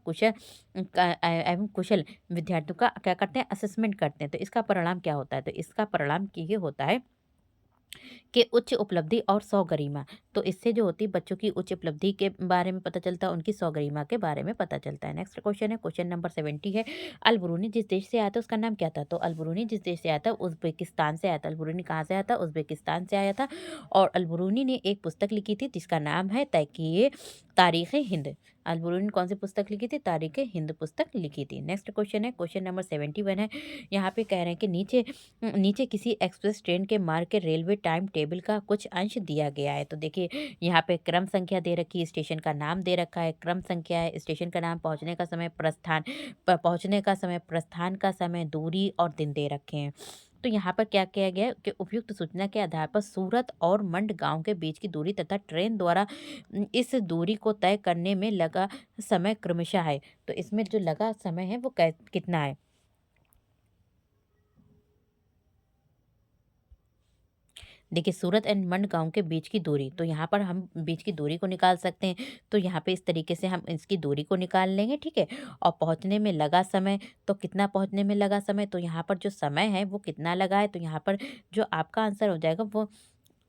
एवं कुशल विद्यार्थियों का क्या करते हैं, असेसमेंट करते हैं। तो इसका परिणाम क्या होता है? तो इसका परिणाम ये होता है कि उच्च उपलब्धि और स्वगरिमा। तो इससे जो होती है बच्चों की उच्च उपलब्धि के बारे में पता चलता है, उनकी स्वगरिमा के बारे में पता चलता है। नेक्स्ट क्वेश्चन है, क्वेश्चन नंबर 70 है, अल-बुरूनी जिस देश से आया था उसका नाम क्या था? तो अल-बुरूनी जिस देश से आया था, उज़्बेकिस्तान से आया था। अल-बुरूनी कहाँ से आया था? उज़्बेकिस्तान से आया था। और अल-बुरूनी ने एक पुस्तक लिखी थी जिसका नाम है तहकीए तारीख़ हिंद। अल-बुरूनी ने कौन सी पुस्तक लिखी थी? तारीख़ हिंद पुस्तक लिखी थी। नेक्स्ट क्वेश्चन है, क्वेश्चन नंबर 71 है, यहाँ पे कह रहे हैं कि नीचे किसी एक्सप्रेस ट्रेन के मार्ग के रेलवे टाइम टेबल का कुछ अंश दिया गया है। तो देखिए, यहाँ पे क्रम संख्या दे रखी है, स्टेशन का नाम दे रखा है, क्रम संख्या है, स्टेशन का नाम, पहुंचने का समय, प्रस्थान का समय, दूरी और दिन दे रखे हैं। तो यहाँ पर क्या किया गया है कि उपयुक्त सूचना के आधार पर सूरत और मंड गांव के बीच की दूरी तथा ट्रेन द्वारा इस दूरी को तय करने में लगा समय क्रमशः है। तो इसमें जो लगा समय है वो कितना है? देखिए, सूरत एंड मंड गाँव के बीच की दूरी, तो यहाँ पर हम बीच की दूरी को निकाल सकते हैं। तो यहाँ पे इस तरीके से हम इसकी दूरी को निकाल लेंगे, ठीक है। और पहुँचने में लगा समय, तो कितना पहुँचने में लगा समय, तो यहाँ पर जो समय है वो कितना लगा है, तो यहाँ पर जो आपका आंसर हो जाएगा वो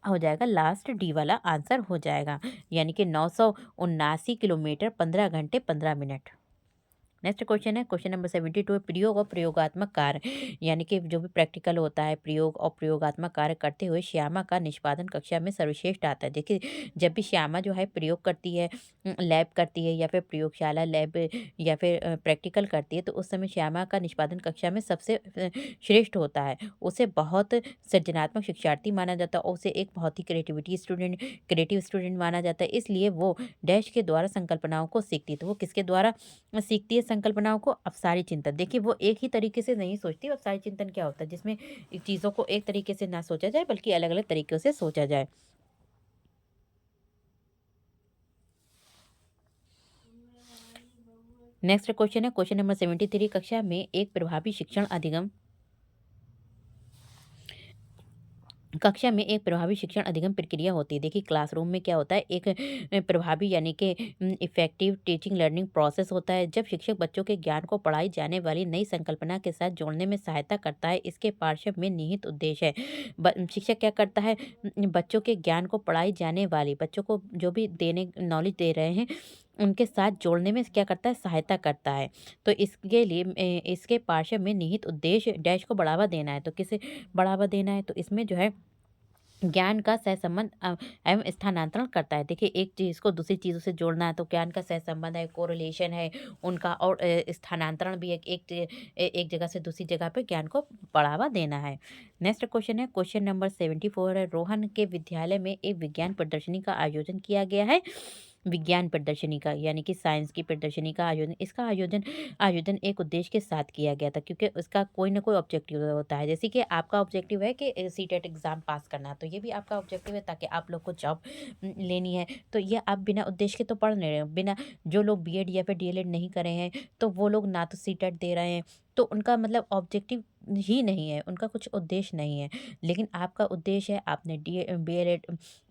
हो जाएगा, लास्ट डी वाला आंसर हो जाएगा, यानी कि 979 किलोमीटर 15 घंटे 15 मिनट। नेक्स्ट क्वेश्चन है क्वेश्चन नंबर 72 प्रयोग और प्रयोगात्मक कार्य यानी कि जो भी प्रैक्टिकल होता है प्रयोग और प्रयोगात्मक कार्य करते हुए श्यामा का निष्पादन कक्षा में सर्वश्रेष्ठ आता है। देखिए जब भी श्यामा जो है प्रयोग करती है लैब करती है या फिर प्रयोगशाला लैब या फिर प्रैक्टिकल करती है तो उस समय श्यामा का निष्पादन कक्षा में सबसे श्रेष्ठ होता है। उसे बहुत सृजनात्मक शिक्षार्थी माना जाता है और उसे एक बहुत ही क्रिएटिव स्टूडेंट माना जाता है। इसलिए वो डैश के द्वारा संकल्पनाओं को सीखती है। तो वो किसके द्वारा सीखती है संकल्पनाओं को? अपसारी चिंतन। देखिए वो एक ही तरीके से नहीं सोचती। अपसारी चिंतन क्या होता है? जिसमें चीज़ों को एक तरीके से ना सोचा जाए बल्कि अलग-अलग तरीकों से सोचा जाए। नेक्स्ट क्वेश्चन है क्वेश्चन नंबर 73 कक्षा में एक प्रभावी शिक्षण अधिगम कक्षा में एक प्रभावी शिक्षण अधिगम प्रक्रिया होती है। देखिए क्लासरूम में क्या होता है एक प्रभावी यानी कि इफेक्टिव टीचिंग लर्निंग प्रोसेस होता है जब शिक्षक बच्चों के ज्ञान को पढ़ाई जाने वाली नई संकल्पना के साथ जोड़ने में सहायता करता है। इसके पार्श्व में निहित उद्देश्य है शिक्षक क्या करता है बच्चों के ज्ञान को पढ़ाई जाने वाली बच्चों को जो भी देने नॉलेज दे रहे हैं उनके साथ जोड़ने में क्या करता है सहायता करता है। तो इसके लिए इसके पार्श्व में निहित उद्देश्य डैश को बढ़ावा देना है। तो किसे बढ़ावा देना है? तो इसमें जो है ज्ञान का सहसंबंध एवं स्थानांतरण करता है। देखिए एक चीज़ को दूसरी चीज़ों से जोड़ना है तो ज्ञान का सहसंबंध है, कोरिलेशन है उनका और स्थानांतरण भी है कि एक जगह से दूसरी जगह पे ज्ञान को बढ़ावा देना है। नेक्स्ट क्वेश्चन है क्वेश्चन नंबर 74 है रोहन के विद्यालय में एक विज्ञान प्रदर्शनी का आयोजन किया गया है। विज्ञान प्रदर्शनी का यानी कि साइंस की प्रदर्शनी का आयोजन इसका आयोजन आयोजन एक उद्देश्य के साथ किया गया था क्योंकि उसका कोई ना कोई ऑब्जेक्टिव होता है। जैसे कि आपका ऑब्जेक्टिव है कि सीटेट एग्जाम पास करना है तो ये भी आपका ऑब्जेक्टिव है ताकि आप लोग को जॉब लेनी है। तो ये आप बिना उद्देश्य के तो पढ़ नहीं रहे हो। बिना जो लोग बीएड या फिर डीएलएड नहीं करे हैं तो वो लोग ना तो सीटेट दे रहे हैं तो उनका मतलब ऑब्जेक्टिव ही नहीं है उनका कुछ उद्देश्य नहीं है। लेकिन आपका उद्देश्य है आपने डी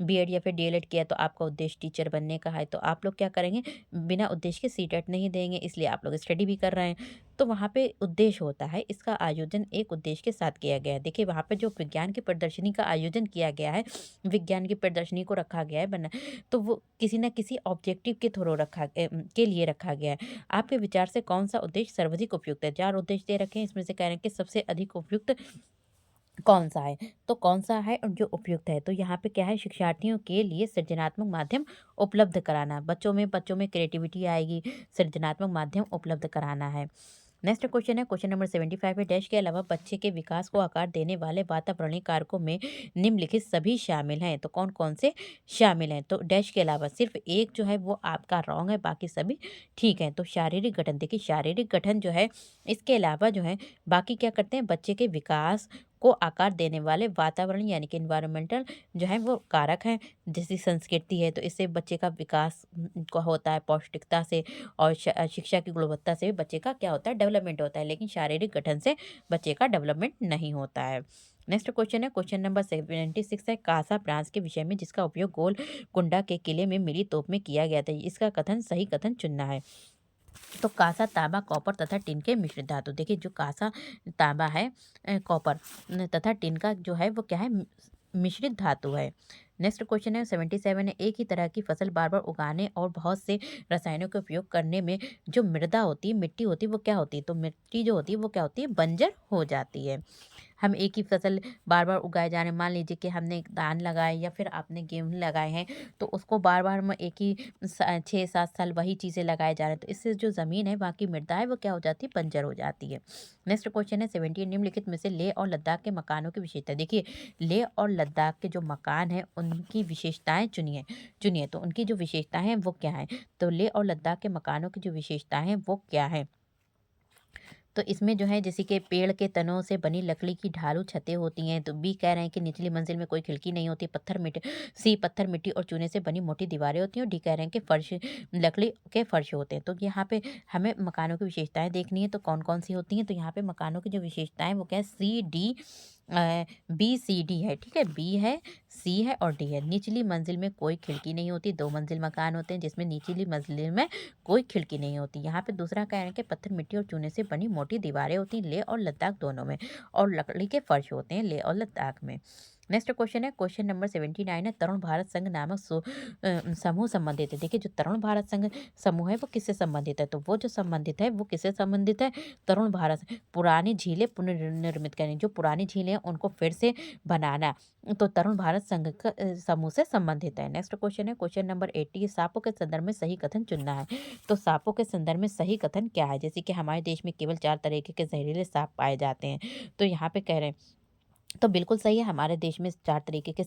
बीएड या फिर डीएलएड किया तो आपका उद्देश्य टीचर बनने का है तो आप लोग क्या करेंगे बिना उद्देश्य के सीटेट नहीं देंगे इसलिए आप लोग स्टडी भी कर रहे हैं। तो वहाँ पे उद्देश्य होता है इसका आयोजन एक उद्देश्य के साथ किया गया है। देखिए वहाँ पे जो विज्ञान की प्रदर्शनी का आयोजन किया गया है विज्ञान की प्रदर्शनी को रखा गया है बना तो वो किसी न किसी ऑब्जेक्टिव के थ्रू के लिए रखा गया है। आपके विचार से कौन सा उद्देश्य सर्वाधिक उपयुक्त है? 4 उद्देश्य दे रखे हैं इसमें से कह रहे हैं कि सबसे अधिक उपयुक्त कौन-सा है? तो कौन-सा है और जो उपयुक्त है? तो यहाँ पे क्या है शिक्षार्थियों के लिए सृजनात्मक माध्यम उपलब्ध कराना। बच्चों में क्रिएटिविटी आएगी, सृजनात्मक माध्यम उपलब्ध कराना है। नेक्स्ट क्वेश्चन है क्वेश्चन नंबर 75 है डैश के अलावा बच्चे के विकास को आकार देने वाले वातावरणीय कारकों में निम्नलिखित सभी शामिल हैं। तो कौन-कौन से शामिल हैं? तो डैश के अलावा सिर्फ एक जो है वो आपका रॉन्ग है, बाकी सभी ठीक हैं। तो शारीरिक गठन देखिए शारीरिक गठन जो है इसके अलावा जो है बाकी क्या करते हैं बच्चे के विकास को आकार देने वाले वातावरण यानी कि एनवायरमेंटल जो है वो कारक हैं। जैसी संस्कृति है तो इससे बच्चे का विकास को होता है पौष्टिकता से और शिक्षा की गुणवत्ता से भी बच्चे का क्या होता है डेवलपमेंट होता है। लेकिन शारीरिक गठन से बच्चे का डेवलपमेंट नहीं होता है। नेक्स्ट क्वेश्चन है क्वेश्चन नंबर 76 है कासा ब्रांच के विषय में जिसका उपयोग गोलकुंडा के किले में मिली तोप में किया गया था। इसका कथन सही कथन चुनना है। तो कांसा तांबा कॉपर तथा टिन के मिश्रित धातु। देखिए जो कांसा तांबा है कॉपर तथा टिन का जो है वो क्या है मिश्रित धातु है। नेक्स्ट क्वेश्चन है 77 है एक ही तरह की फसल बार बार उगाने और बहुत से रसायनों के उपयोग करने में जो मृदा होती है मिट्टी होती है वो क्या होती है? तो मिट्टी जो होती है वो क्या होती है बंजर हो जाती है। हम एक ही फसल बार बार उगाए जा रहे हैं मान लीजिए कि हमने धान लगाए या फिर आपने गेहूँ लगाए हैं तो उसको बार बार हम एक ही 6-7 साल वही चीज़ें लगाए जा रहे हैं तो इससे जो ज़मीन है वहाँ की मृदा है वो क्या हो जाती है बंजर हो जाती है। नेक्स्ट क्वेश्चन है 70 निम्नलिखित में से लेह और लद्दाख के मकानों की विशेषता। देखिए लेह और लद्दाख के जो मकान हैं उनकी विशेषताएं चुनिए चुनिए तो उनकी जो विशेषताएं हैं वो क्या है? तो लेह और लद्दाख के मकानों की जो विशेषताएं हैं वो क्या है? तो इसमें जो है जैसे कि पेड़ के तनों से बनी लकड़ी की ढालू छतें होती हैं। तो बी कह रहे हैं कि निचली मंजिल में कोई खिड़की नहीं होती। पत्थर मिट्टी और चूने से बनी मोटी दीवारें होती हैं और डी कह रहे हैं कि फर्श लकड़ी के फर्श होते हैं। तो यहाँ पे हमें मकानों की विशेषताएं देखनी है तो कौन कौन सी होती हैं? तो यहाँ पे मकानों की जो विशेषताएं वो क्या है C D B C D है। ठीक है बी है सी है और डी है। निचली मंजिल में कोई खिड़की नहीं होती। 2 मंजिल मकान होते हैं जिसमें निचली मंजिल में कोई खिड़की नहीं होती। यहाँ पे दूसरा कह रहे हैं कि पत्थर मिट्टी और चूने से बनी मोटी दीवारें होती हैं लेह और लद्दाख दोनों में और लकड़ी के फर्श होते हैं लेह और लद्दाख में। नेक्स्ट क्वेश्चन है, क्वेश्चन नंबर 79 है, तरुण भारत संघ नामक समूह संबंधित है। देखिए जो तरुण भारत संघ समूह है वो किससे संबंधित है, तो वो जो संबंधित है वो किससे संबंधित है, तरुण भारत पुरानी झीलें पुनर्निर्मित करनी, जो पुरानी झीलें हैं उनको फिर से बनाना, तो तरुण भारत संघ का समूह से संबंधित है। नेक्स्ट क्वेश्चन है, क्वेश्चन नंबर 80, सांपों के संदर्भ में सही कथन चुनना है। तो सांपों के संदर्भ में सही कथन क्या है, जैसे कि हमारे देश में केवल 4 तरीके के जहरीले सांप पाए जाते हैं, तो यहाँ पे कह रहे हैं, तो बिल्कुल सही है, हमारे देश में 4 तरीके के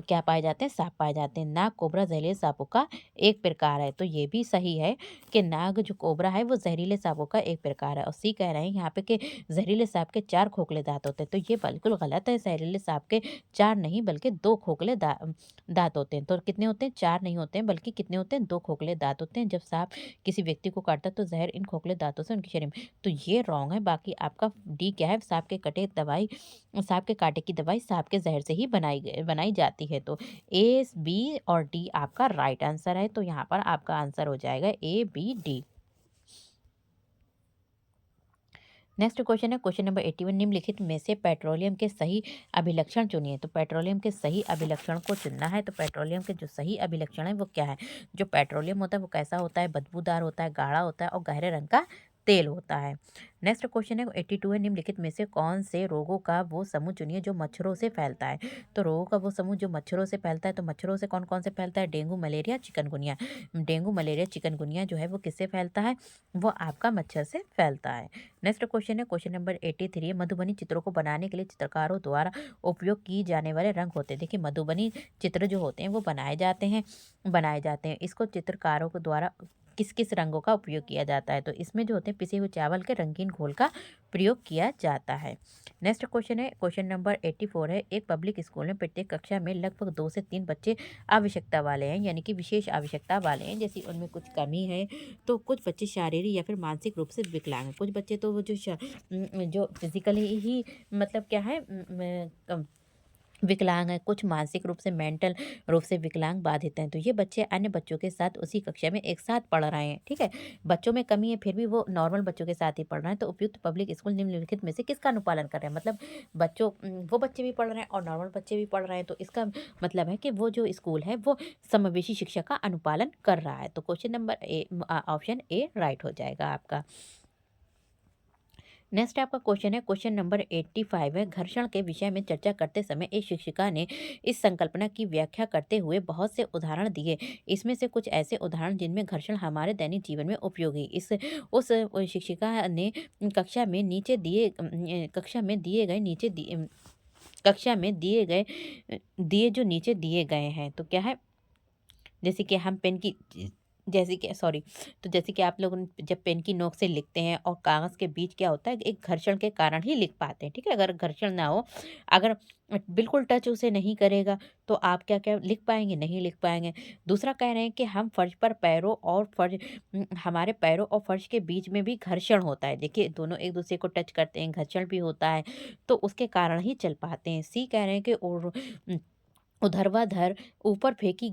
क्या पाए जाते हैं, सांप पाए जाते हैं। नाग, कोबरा जहरीले सांपों का एक प्रकार है, तो ये भी सही है कि नाग जो कोबरा है वो जहरीले सांपों का एक प्रकार है। और सी कह रहे हैं यहाँ पे कि जहरीले सांप के 4 खोखले दाँत होते हैं, तो ये बिल्कुल गलत है। जहरीले सांप के 4 नहीं बल्कि 2 खोखले दाँत होते हैं। तो कितने होते हैं, 4 नहीं होते हैं, बल्कि कितने होते हैं, 2 खोखले दाँत होते हैं। जब सांप किसी व्यक्ति को काटता है तो जहर इन खोखले दाँतों से उनके शरीर में, तो ये रॉन्ग है। बाकी आपका डी क्या है, सांप के कांटे की दवाई सांप के जहर से ही बनाई जाती है। तो ए, बी और डी आपका राइट आंसर है। तो यहाँ पर आपका आंसर हो जाएगा A, B, D. Next question है, क्वेश्चन नंबर 81, निम्नलिखित में से पेट्रोलियम के सही अभिलक्षण चुनिए। तो पेट्रोलियम के सही अभिलक्षण को चुनना है। तो पेट्रोलियम के जो सही अभिलक्षण है वो क्या है, जो पेट्रोलियम होता है वो कैसा होता है, बदबूदार होता है, गाढ़ा होता है और गहरे रंग का तेल होता है। नेक्स्ट क्वेश्चन है, 82 है, निम्नलिखित में से कौन से रोगों का वो समूह चुनिए जो मच्छरों से फैलता है। तो रोगों का वो समूह जो मच्छरों से फैलता है, तो मच्छरों से कौन कौन से फैलता है, dengue, malaria, chikungunya. Dengue, malaria, chikungunya जो है वो किससे फैलता है, वो आपका मच्छर से फैलता है। नेक्स्ट क्वेश्चन है, क्वेश्चन नंबर 83 है, मधुबनी चित्रों को बनाने के लिए चित्रकारों द्वारा उपयोग की जाने वाले रंग होते हैं। देखिए मधुबनी चित्र जो होते हैं वो बनाए जाते हैं। इसको चित्रकारों के द्वारा किस किस रंगों का उपयोग किया जाता है, तो इसमें जो होते हैं पिसे हुए चावल के रंगीन घोल का प्रयोग किया जाता है। नेक्स्ट क्वेश्चन है, क्वेश्चन नंबर 84 है, एक पब्लिक स्कूल में प्रत्येक कक्षा में लगभग 2 से 3 बच्चे आवश्यकता वाले हैं, यानी कि विशेष आवश्यकता वाले हैं, जैसे उनमें कुछ कमी है, तो कुछ बच्चे शारीरिक या फिर मानसिक रूप से विकलांग हैं, कुछ बच्चे तो वो जो फिजिकली ही मतलब क्या है विकलांग है, कुछ मानसिक रूप से मेंटल रूप से विकलांग बाधित हैं, तो ये बच्चे अन्य बच्चों के साथ उसी कक्षा में एक साथ पढ़ रहे हैं। ठीक है, बच्चों में कमी है फिर भी वो नॉर्मल बच्चों के साथ ही पढ़ रहे हैं, तो उपयुक्त पब्लिक स्कूल निम्नलिखित में से किसका अनुपालन कर रहे हैं, मतलब वो बच्चे भी पढ़ रहे हैं और नॉर्मल बच्चे भी पढ़ रहे हैं, तो इसका मतलब है कि वो जो स्कूल है वो समावेशी शिक्षा का अनुपालन कर रहा है। तो question number option A right हो जाएगा आपका। नेक्स्ट आपका क्वेश्चन है, क्वेश्चन नंबर 85 है, घर्षण के विषय में चर्चा करते समय एक शिक्षिका ने इस संकल्पना की व्याख्या करते हुए बहुत से उदाहरण दिए। इसमें से कुछ ऐसे उदाहरण जिनमें घर्षण हमारे दैनिक जीवन में उपयोगी, इस उस शिक्षिका ने कक्षा में नीचे दिए कक्षा में दिए गए नीचे दिए कक्षा में दिए जो नीचे दिए गए हैं, तो क्या है, जैसे कि हम पेन की जैसे कि सॉरी तो जैसे कि आप लोग जब पेन की नोक से लिखते हैं और कागज़ के बीच क्या होता है, एक घर्षण के कारण ही लिख पाते हैं। ठीक है, अगर घर्षण ना हो, अगर बिल्कुल टच उसे नहीं करेगा तो आप क्या क्या लिख पाएंगे, नहीं लिख पाएंगे। दूसरा कह रहे हैं कि हम फर्श पर पैरों और हमारे पैरों और फर्श के बीच में भी घर्षण होता है, देखिए दोनों एक दूसरे को टच करते हैं, घर्षण भी होता है, तो उसके कारण ही चल पाते हैं। सी कह रहे हैं कि और ऊर्ध्वाधर ऊपर फेंकी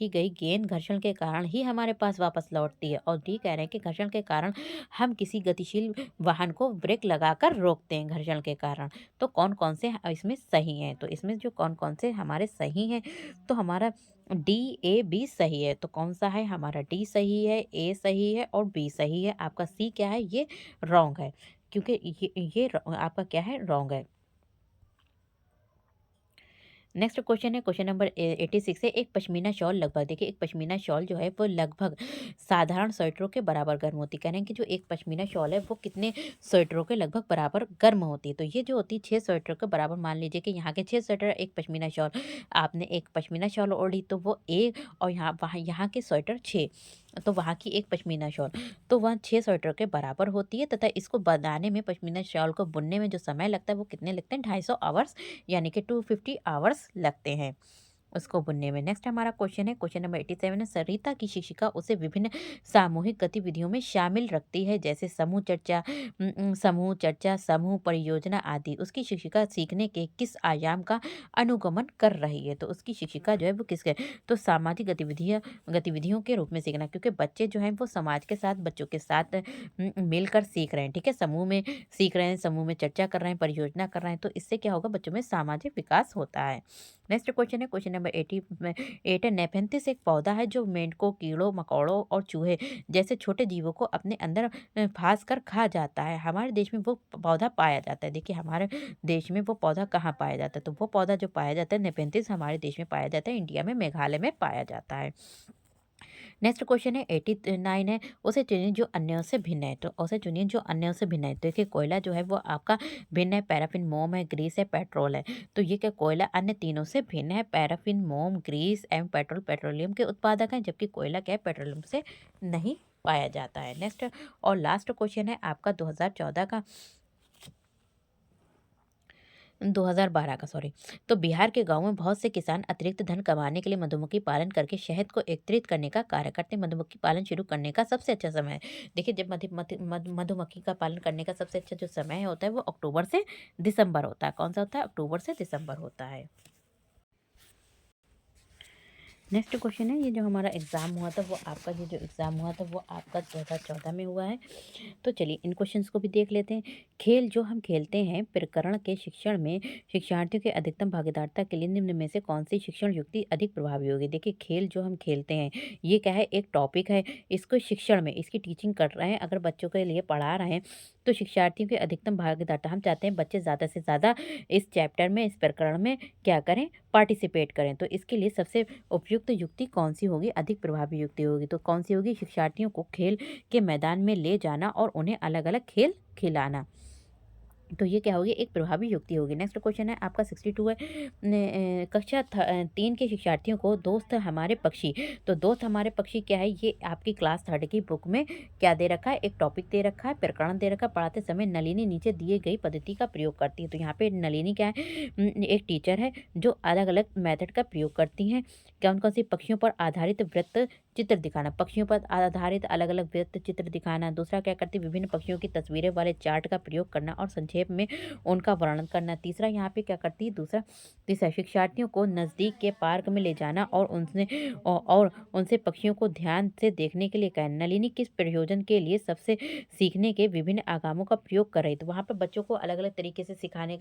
गई गेंद घर्षण के कारण ही हमारे पास वापस लौटती है। और डी कह रहे हैं कि घर्षण के कारण हम किसी गतिशील वाहन को ब्रेक लगाकर रोकते हैं घर्षण के कारण। तो कौन कौन से इसमें सही हैं, तो इसमें जो कौन कौन से हमारे सही हैं, तो हमारा डी, ए, बी सही है। तो कौन सा है, हमारा डी सही है, ए सही है और बी सही है। आपका सी क्या है, ये रॉन्ग है, क्योंकि आपका क्या है, रॉन्ग है। नेक्स्ट क्वेश्चन है, क्वेश्चन नंबर 86 है, एक पश्मीना शॉल लगभग, देखिए एक पश्मीना शॉल जो है वो लगभग साधारण स्वेटरों के बराबर गर्म होती है। कह रहे हैं कि जो एक पश्मीना शॉल है वो कितने स्वेटरों के लगभग बराबर गर्म होती है, तो ये जो होती है 6 स्वेटरों के बराबर। मान लीजिए कि यहाँ के 6 स्वेटर, एक पश्मीना शॉल, आपने एक पश्मीना शॉल ओढ़ी तो वो एक, और यहाँ के स्वेटर 6, तो वहाँ की एक पश्मीना शॉल, तो वह 6 स्वेटर के बराबर होती है, तथा इसको बनाने में, पश्मीना शॉल को बुनने में जो समय लगता है वो कितने लगते हैं, 250 आवर्स, यानी कि 250 आवर्स लगते हैं। उसको बुनने में। नेक्स्ट हमारा क्वेश्चन है, क्वेश्चन नंबर 87 है, सरिता की शिक्षिका उसे विभिन्न सामूहिक गतिविधियों में शामिल रखती है, जैसे समूह चर्चा, समूह परियोजना आदि। उसकी शिक्षिका सीखने के किस आयाम का अनुगमन कर रही है? तो उसकी शिक्षिका जो है वो किसके, तो सामाजिक गतिविधियों के रूप में सीखना, क्योंकि बच्चे जो हैं वो समाज के साथ, बच्चों के साथ मिलकर सीख रहे हैं। ठीक है, समूह में सीख रहे हैं, समूह में चर्चा कर रहे हैं, परियोजना कर रहे हैं, तो इससे क्या होगा, बच्चों में सामाजिक विकास होता है। नेक्स्ट क्वेश्चन है, क्वेश्चन नंबर 88 है, नेफेंथिस एक पौधा है जो मेंढकों, कीड़ों, मकोड़ों और चूहे जैसे छोटे जीवों को अपने अंदर फांस कर खा जाता है। हमारे देश में वो पौधा पाया जाता है। देखिए, हमारे देश में वो पौधा कहाँ पाया जाता है? तो वो पौधा जो पाया जाता है नेपेंथिस, हमारे देश में पाया जाता है, इंडिया में मेघालय में पाया जाता है। नेक्स्ट क्वेश्चन है 89 है, उसे चुनिए जो अन्यों से भिन्न है। तो उसे चुनिए जो अन्यों से भिन्न है। तो देखिए, कोयला जो है वो आपका भिन्न है, पैराफिन, मोम है, ग्रीस है, पेट्रोल है। तो ये क्या, कोयला अन्य तीनों से भिन्न है। पैराफिन, मोम, ग्रीस एवं पेट्रोल पेट्रोलियम के उत्पादक हैं, जबकि कोयला क्या है, पेट्रोलियम से नहीं पाया जाता है। नेक्स्ट और लास्ट क्वेश्चन है आपका 2014 का, 2012 का सॉरी। तो बिहार के गाँव में बहुत से किसान अतिरिक्त धन कमाने के लिए मधुमक्खी पालन करके शहद को एकत्रित करने का कार्य करते हैं। मधुमक्खी पालन शुरू करने का सबसे अच्छा समय है। देखिए, जब मधुमक्खी का पालन करने का सबसे अच्छा जो समय होता है वो अक्टूबर से दिसंबर होता है। कौन सा होता है? अक्टूबर से दिसंबर होता है। नेक्स्ट क्वेश्चन है, ये जो हमारा एग्जाम हुआ था वो आपका, ये जो एग्जाम हुआ था वो आपका 2014 में हुआ है। तो चलिए इन क्वेश्चंस को भी देख लेते हैं। खेल जो हम खेलते हैं प्रकरण के शिक्षण में शिक्षार्थियों के अधिकतम भागीदारिता के लिए निम्न में से कौन सी शिक्षण युक्ति अधिक प्रभावी होगी? देखिए, खेल जो हम खेलते हैं ये क्या है, एक टॉपिक है। इसको शिक्षण में इसकी टीचिंग कर रहे हैं, अगर बच्चों के लिए पढ़ा रहे हैं तो शिक्षार्थियों के अधिकतम भागीदारिता, हम चाहते हैं बच्चे ज़्यादा से ज़्यादा इस चैप्टर में, इस प्रकरण में क्या करें, पार्टिसिपेट करें। तो इसके लिए सबसे उपयुक्त युक्ति कौन सी होगी, अधिक प्रभावी युक्ति होगी? तो कौन सी होगी? शिक्षार्थियों को खेल के मैदान में ले जाना और उन्हें अलग अलग खेल खिलाना। तो ये क्या होगी, एक प्रभावी युक्ति होगी। नेक्स्ट क्वेश्चन है आपका 62 है, कक्षा 3 के शिक्षार्थियों को दोस्त हमारे पक्षी। तो दोस्त हमारे पक्षी क्या है, ये आपकी क्लास 3 की बुक में क्या दे रखा है, एक टॉपिक दे रखा है, प्रकरण दे रखा है। पढ़ाते समय नलिनी नीचे दिए गई पद्धति का प्रयोग करती है। तो यहाँ पे नलिनी क्या है, एक टीचर है जो अलग अलग मेथड का प्रयोग करती हैं। कौन कौन सी, पक्षियों पर आधारित वृत्त चित्र दिखाना, पक्षियों पर आधारित अलग अलग वृत्त चित्र दिखाना। दूसरा क्या करती है, विभिन्न पक्षियों की तस्वीरें वाले चार्ट का प्रयोग करना और संक्षेप में उनका वर्णन करना। तीसरा यहाँ पे क्या करती है, तीसरा शिक्षार्थियों को नज़दीक के पार्क में ले जाना और उनसे पक्षियों को ध्यान से देखने के लिए कहना। नलिनी किस प्रयोजन के लिए सबसे सीखने के विभिन्न आयामों का प्रयोग कर रही? तो वहाँ पर बच्चों को अलग अलग तरीके से सिखाने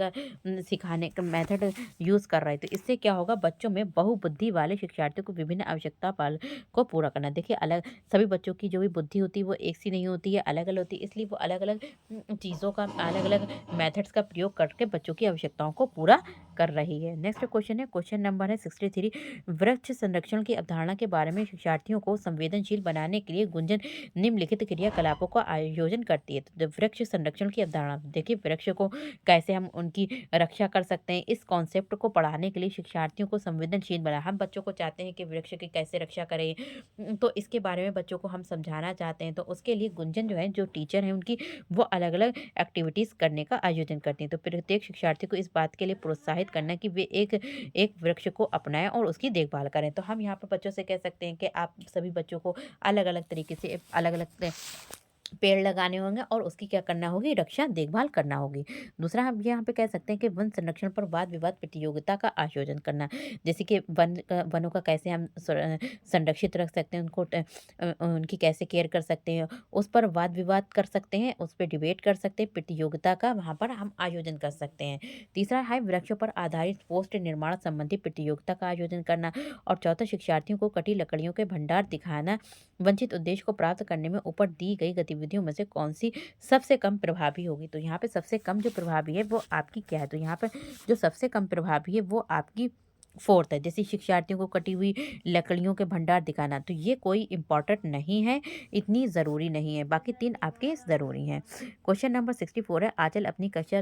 का मेथड यूज़ कर रहे थे। इससे क्या होगा, बच्चों में बहुबुद्धि वाले शिक्षार्थियों को विभिन्न आवश्यकता पाल को पूरा करना। देखिए, अलग सभी बच्चों की जो भी बुद्धि होती है वो एक सी नहीं होती है, अलग अलग होती है। इसलिए वो अलग अलग चीज़ों का, अलग अलग मेथड्स का प्रयोग करके बच्चों की आवश्यकताओं को पूरा कर रही है। नेक्स्ट क्वेश्चन है, क्वेश्चन नंबर है 63, वृक्ष संरक्षण की अवधारणा के बारे में शिक्षार्थियों को संवेदनशील बनाने के लिए गुंजन निम्नलिखित क्रियाकलापों का आयोजन करती है। तो वृक्ष संरक्षण की अवधारणा, देखिए वृक्ष को कैसे हम उनकी रक्षा कर सकते हैं, इस कॉन्सेप्ट को पढ़ाने के लिए शिक्षार्थियों को संवेदनशील बना। हम बच्चों को चाहते हैं कि वृक्ष की कैसे रक्षा करें, तो इसके बारे में बच्चों को हम समझाना चाहते हैं। तो उसके लिए गुंजन जो है, जो टीचर हैं उनकी, वो अलग अलग एक्टिविटीज़ करने का आयोजन करती हैं। तो प्रत्येक शिक्षार्थी को इस बात के लिए प्रोत्साहित करना कि वे एक एक वृक्ष को अपनाएं और उसकी देखभाल करें। तो हम यहाँ पर बच्चों से कह सकते हैं कि आप सभी बच्चों को अलग अलग तरीके से अलग अलग पेड़ लगाने होंगे और उसकी क्या करना होगी, रक्षा देखभाल करना होगी। दूसरा हम यहाँ पे कह सकते हैं कि वन संरक्षण पर वाद विवाद प्रतियोगिता का आयोजन करना, जैसे कि वनों का कैसे हम संरक्षित रख सकते हैं, उनकी कैसे केयर कर सकते हैं, उस पर वाद विवाद कर सकते हैं, उस पर डिबेट कर सकते हैं, प्रतियोगिता का वहाँ पर हम आयोजन कर सकते हैं। तीसरा है वृक्षों पर आधारित पोस्ट निर्माण संबंधी प्रतियोगिता का आयोजन करना। और चौथा, शिक्षार्थियों को कटी लकड़ियों के भंडार दिखाना। वंचित उद्देश्य को प्राप्त करने में ऊपर दी गई गतिविधियों में से कौन सी सबसे कम प्रभावी होगी? तो यहाँ पे सबसे कम जो प्रभावी है वो आपकी क्या है? तो यहाँ पर जो सबसे कम प्रभावी है वो आपकी फोर्थ है। जैसे शिक्षार्थियों को कटी हुई लकड़ियों के भंडार दिखाना, तो ये कोई इंपॉर्टेंट नहीं है, इतनी ज़रूरी नहीं है, बाकी तीन आपके ज़रूरी हैं। क्वेश्चन नंबर 64 है, आंचल अपनी कक्षा